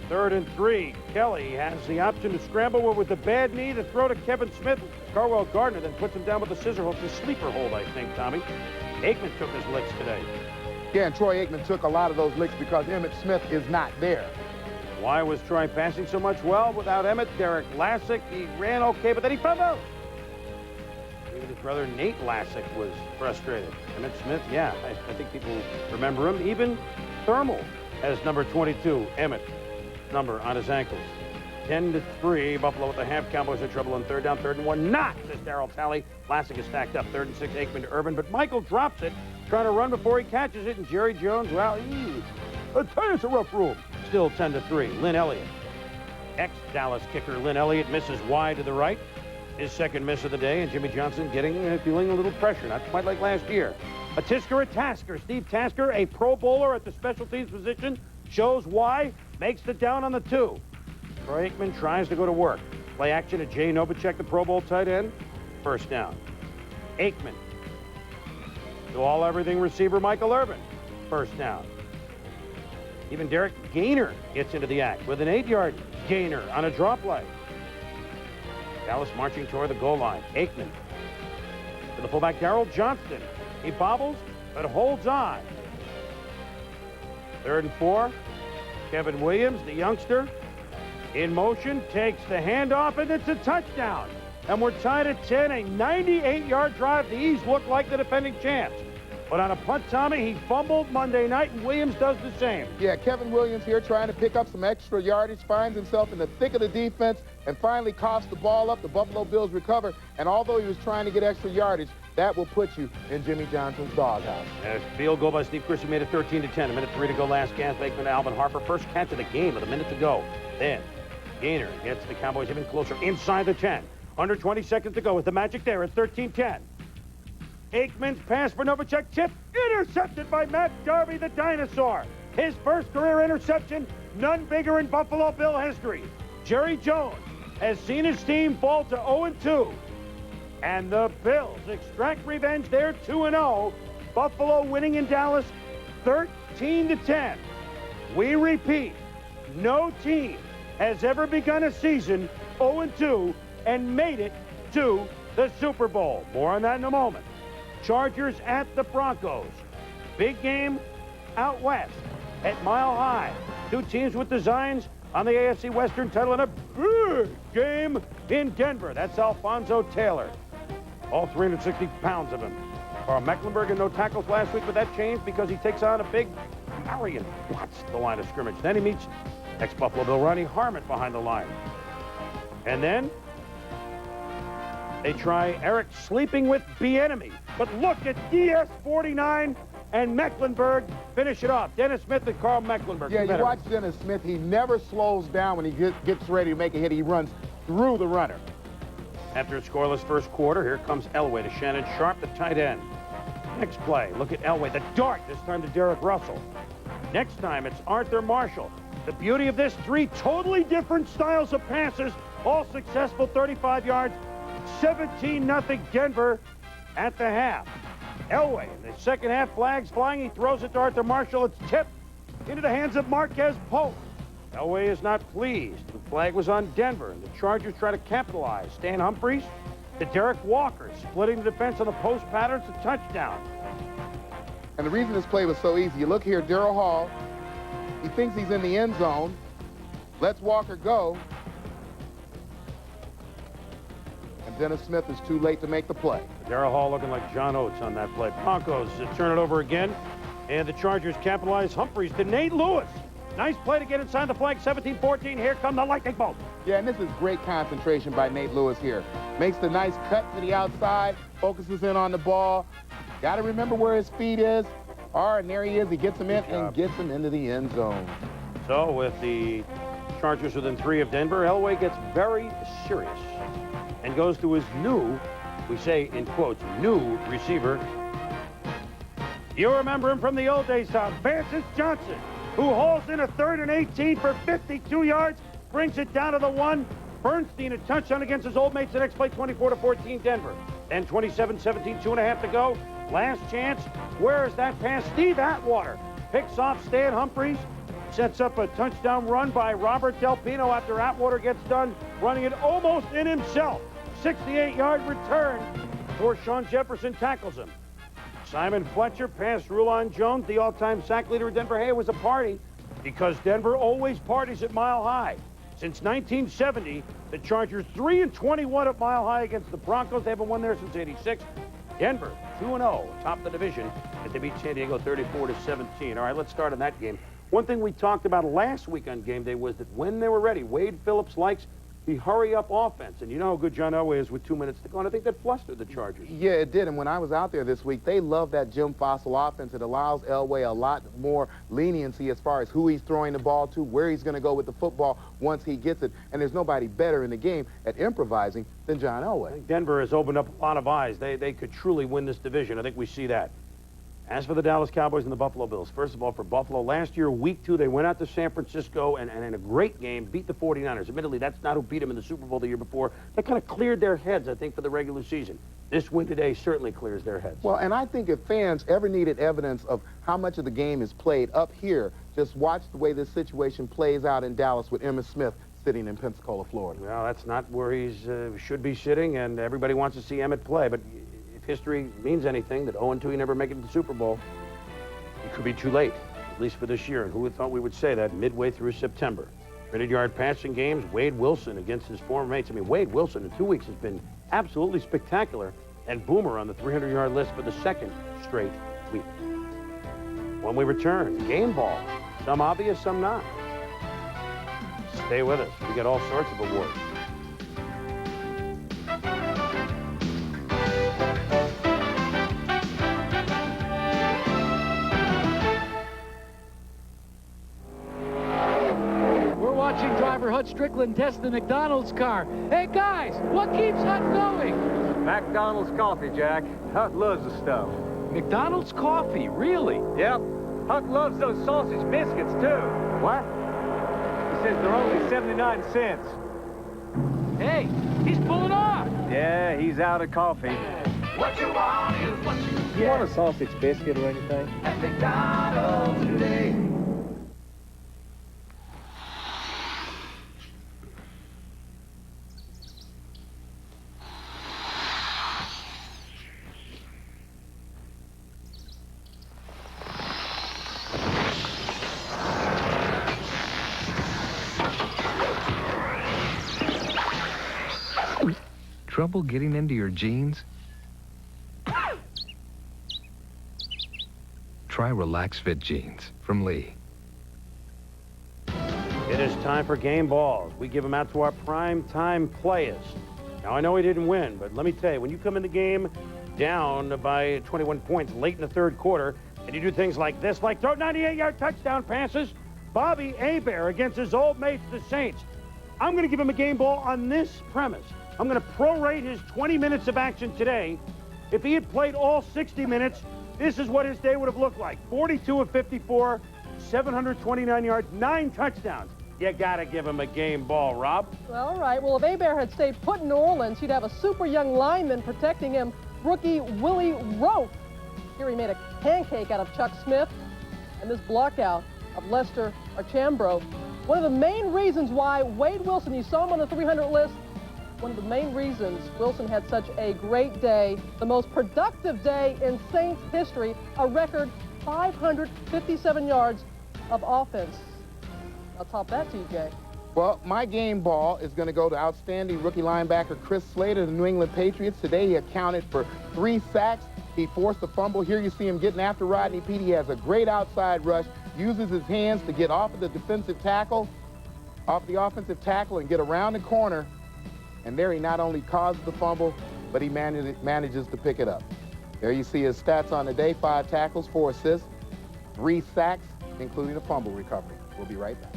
3rd and 3. Kelly has the option to scramble with the bad knee to throw to Kevin Smith. Carwell Gardner then puts him down with the scissor hold, the sleeper hold, I think, Tommy. Aikman took his licks today. Yeah, and Troy Aikman took a lot of those licks because Emmitt Smith is not there. Why was Troy passing so much? Well, without Emmett, Derek Lassick, he ran okay, but then he found out. Even his brother Nate Lassick was frustrated. Emmitt Smith, yeah, I think people remember him. Even Thermal has number 22, Emmett, number on his ankles. 10-3, Buffalo with the half. Cowboys in trouble on 3rd down, 3rd and 1. Not, says Darryl Talley. Lassick is stacked up. 3rd and 6, Aikman to Urban, but Michael drops it, trying to run before he catches it, and Jerry Jones, well, I tell you, it's a rough room. Still 10-3. Lynn Elliott. Ex-Dallas kicker Lynn Elliott misses wide to the right. His second miss of the day, and Jimmy Johnson feeling a little pressure, not quite like last year. A Tisker, a Tasker. Steve Tasker, a Pro Bowler at the special teams position, shows why, makes the down on the 2. Troy Aikman tries to go to work. Play action to Jay Novacek, the Pro Bowl tight end. 1st down. Aikman. To all-everything receiver Michael Irvin. 1st down. Even Derek Gainer gets into the act with an 8-yard gainer on a draw play. Dallas marching toward the goal line. Aikman to the fullback Darryl Johnston. He bobbles, but holds on. 3rd and 4. Kevin Williams, the youngster, in motion, takes the handoff, and it's a touchdown. And we're tied at 10, a 98-yard drive. The East look like the defending champs. But on a punt, Tommy, he fumbled Monday night, and Williams does the same. Yeah, Kevin Williams here trying to pick up some extra yardage, finds himself in the thick of the defense, and finally coughs the ball up. The Buffalo Bills recover, and although he was trying to get extra yardage, that will put you in Jimmy Johnson's doghouse. Field goal by Steve Christian made it 13-10. A minute 3 to go last. Gas Bateman to Alvin Harper. First catch of the game with a minute to go. Then Gainer gets the Cowboys even closer inside the 10. Under 20 seconds to go with the magic there. It's 13-10. Aikman's pass for Novacek, tip, intercepted by Matt Darby, the dinosaur. His first career interception, none bigger in Buffalo Bill history. Jerry Jones has seen his team fall to 0-2. And the Bills extract revenge. They're 2-0. Buffalo winning in Dallas 13-10. We repeat, no team has ever begun a season 0-2 and made it to the Super Bowl. More on that in a moment. Chargers at the Broncos. Big game out west at Mile High. Two teams with designs on the AFC Western title and a big game in Denver. That's Alfonso Taylor. All 360 pounds of him. Carl Mecklenburg had no tackles last week, but that changed because he takes on a big Marion Watts the line of scrimmage. Then he meets ex-Buffalo Bill Ronnie Harmon behind the line. And then they try Eric sleeping with Bieniemy. But look at DS-49 and Mecklenburg finish it off. Dennis Smith and Carl Mecklenburg. Yeah, you watch Dennis Smith. He never slows down when he gets ready to make a hit. He runs through the runner. After a scoreless first quarter, here comes Elway to Shannon Sharp, the tight end. Next play, look at Elway, the dart, this time to Derek Russell. Next time, it's Arthur Marshall. The beauty of this, 3 totally different styles of passes, all successful, 35 yards, 17-0 Denver at the half. Elway in the second half, flags flying, he throws it to Arthur Marshall, it's tipped into the hands of Marquez Pope. Elway is not pleased. The flag was on Denver, and the Chargers try to capitalize. Stan Humphries to Derek Walker, splitting the defense on the post pattern to touchdown. And the reason this play was so easy, you look here, Darryl Hall, he thinks he's in the end zone, lets Walker go, and Dennis Smith is too late to make the play. Darryl Hall looking like John Oates on that play. Broncos turn it over again, and the Chargers capitalize. Humphries to Nate Lewis. Nice play to get inside the flag, 17-14. Here come the lightning bolt. Yeah, and this is great concentration by Nate Lewis here. Makes the nice cut to the outside, focuses in on the ball. Got to remember where his feet is. And there he is. He gets him in and gets him into the end zone. So with the Chargers within 3 of Denver, Elway gets very serious and goes to his new, we say in quotes, new receiver. You remember him from the old days, Tom. Francis Johnson, who hauls in a 3rd and 18 for 52 yards, brings it down to the 1. Bernstein, a touchdown against his old mates. The next play, 24-14 Denver. Then 27-17, 2.5 to go. Last chance. Where is that pass? Steve Atwater picks off Stan Humphries. Sets up a touchdown run by Robert Del Pino after Atwater gets done running it almost in himself. 68-yard return for Sean Jefferson tackles him. Simon Fletcher passed Rulon Jones, the all-time sack leader of Denver. Hey, it was a party because Denver always parties at Mile High. Since 1970, the Chargers 3-21 at Mile High against the Broncos. They haven't won there since '86. Denver 2-0, top of the division, and they beat San Diego 34-17. All right, let's start on that game. One thing we talked about last week on game day was that when they were ready, Wade Phillips likes the hurry-up offense. And you know how good John Elway is with 2 minutes to go, and I think that flustered the Chargers. Yeah, it did. And when I was out there this week, they love that Jim Fossil offense. It allows Elway a lot more leniency as far as who he's throwing the ball to, where he's going to go with the football once he gets it. And there's nobody better in the game at improvising than John Elway. I think Denver has opened up a lot of eyes. They could truly win this division. I think we see that. As for the Dallas Cowboys and the Buffalo Bills, first of all, for Buffalo, last year, week 2, they went out to San Francisco and in a great game beat the 49ers. Admittedly, that's not who beat them in the Super Bowl the year before. That kind of cleared their heads, I think, for the regular season. This win today certainly clears their heads. Well, and I think if fans ever needed evidence of how much of the game is played up here, just watch the way this situation plays out in Dallas with Emmitt Smith sitting in Pensacola, Florida. Well, that's not where he should be sitting, and everybody wants to see Emmitt play, but if history means anything, that 0-2 you never make it to the Super Bowl, it could be too late, at least for this year. And who would thought we would say that midway through September? 300-yard passing games, Wade Wilson against his former mates. I mean, Wade Wilson in 2 weeks has been absolutely spectacular, and Boomer on the 300-yard list for the second straight week. When we return, game ball. Some obvious, some not. Stay with us. We got all sorts of awards. We're watching driver Hut Strickland test the McDonald's car. Hey, guys, what keeps Hut going? McDonald's coffee, Jack. Hut loves the stuff. McDonald's coffee, really? Yep. Hut loves those sausage biscuits, too. What? He says they're only 79 cents. Hey, he's pulling off. Yeah, he's out of coffee. What you want is what you get. You want a sausage biscuit or anything? At McDonald's today. Trouble getting into your jeans? Try Relax Fit jeans from Lee. It is time for game balls. We give them out to our prime time players. Now, I know he didn't win, but let me tell you, when you come in the game down by 21 points late in the third quarter, and you do things like this, like throw 98-yard touchdown passes, Bobby Hebert against his old mates, the Saints. I'm going to give him a game ball on this premise. I'm going to prorate his 20 minutes of action today. If he had played all 60 minutes, this is what his day would have looked like. 42 of 54, 729 yards, 9 touchdowns. You got to give him a game ball, Rob. All right. Well, if Hebert had stayed put in New Orleans, he'd have a super young lineman protecting him, rookie Willie Rote. Here he made a pancake out of Chuck Smith. And this blockout of Lester Archambro. One of the main reasons why Wade Wilson, you saw him on the 300 list, one of the main reasons Wilson had such a great day, the most productive day in Saints history, a record 557 yards of offense. I'll top that, TJ. Well, my game ball is going to go to outstanding rookie linebacker Chris Slater of the New England Patriots. Today he accounted for 3 sacks. He forced a fumble. Here you see him getting after Rodney Peete. He has a great outside rush, uses his hands to get off of the defensive tackle, off the offensive tackle, and get around the corner. And there he not only causes the fumble, but he manages to pick it up. There you see his stats on the day: 5 tackles, 4 assists, 3 sacks, including a fumble recovery. We'll be right back.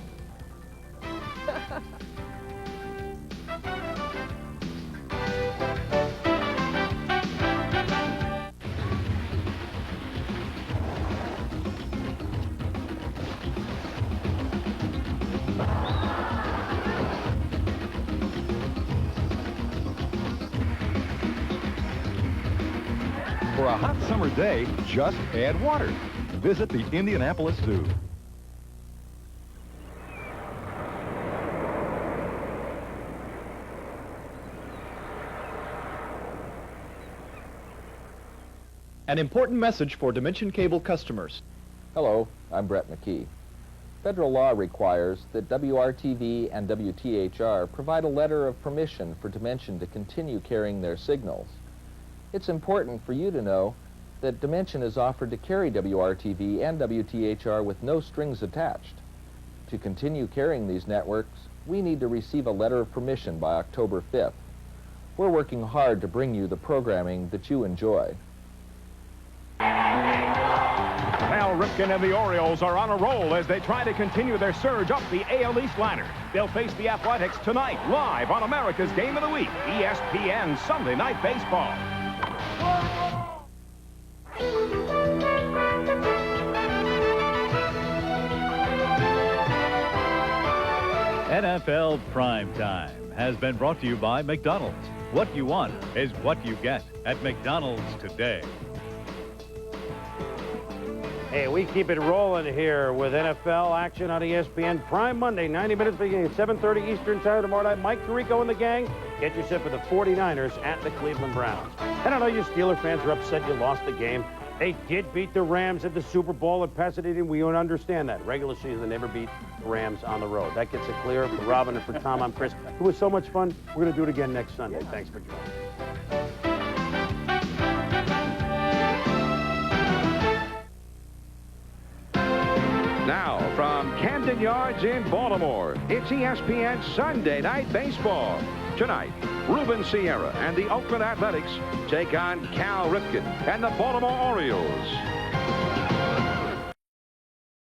For a hot summer day, just add water. Visit the Indianapolis Zoo. An important message for Dimension Cable customers. Hello, I'm Brett McKee. Federal law requires that WRTV and WTHR provide a letter of permission for Dimension to continue carrying their signals. It's important for you to know that Dimension is offered to carry WRTV and WTHR with no strings attached. To continue carrying these networks, we need to receive a letter of permission by October 5th. We're working hard to bring you the programming that you enjoy. Cal Ripken and the Orioles are on a roll as they try to continue their surge up the AL East ladder. They'll face the Athletics tonight, live on America's Game of the Week, ESPN Sunday Night Baseball. NFL Primetime has been brought to you by McDonald's. What you want is what you get at McDonald's today. Hey, we keep it rolling here with NFL action on ESPN Prime Monday, 90 minutes beginning at 7:30 Eastern Time tomorrow night. Mike Tirico and the gang get you set for the 49ers at the Cleveland Browns. And I know you Steeler fans are upset you lost the game. They did beat the Rams at the Super Bowl at Pasadena. We don't understand that. Regular season, they never beat the Rams on the road. That gets it clear. For Robin and for Tom, I'm Chris. It was so much fun. We're going to do it again next Sunday. Thanks for joining. Now, from Camden Yards in Baltimore, it's ESPN Sunday Night Baseball. Tonight, Ruben Sierra and the Oakland Athletics take on Cal Ripken and the Baltimore Orioles.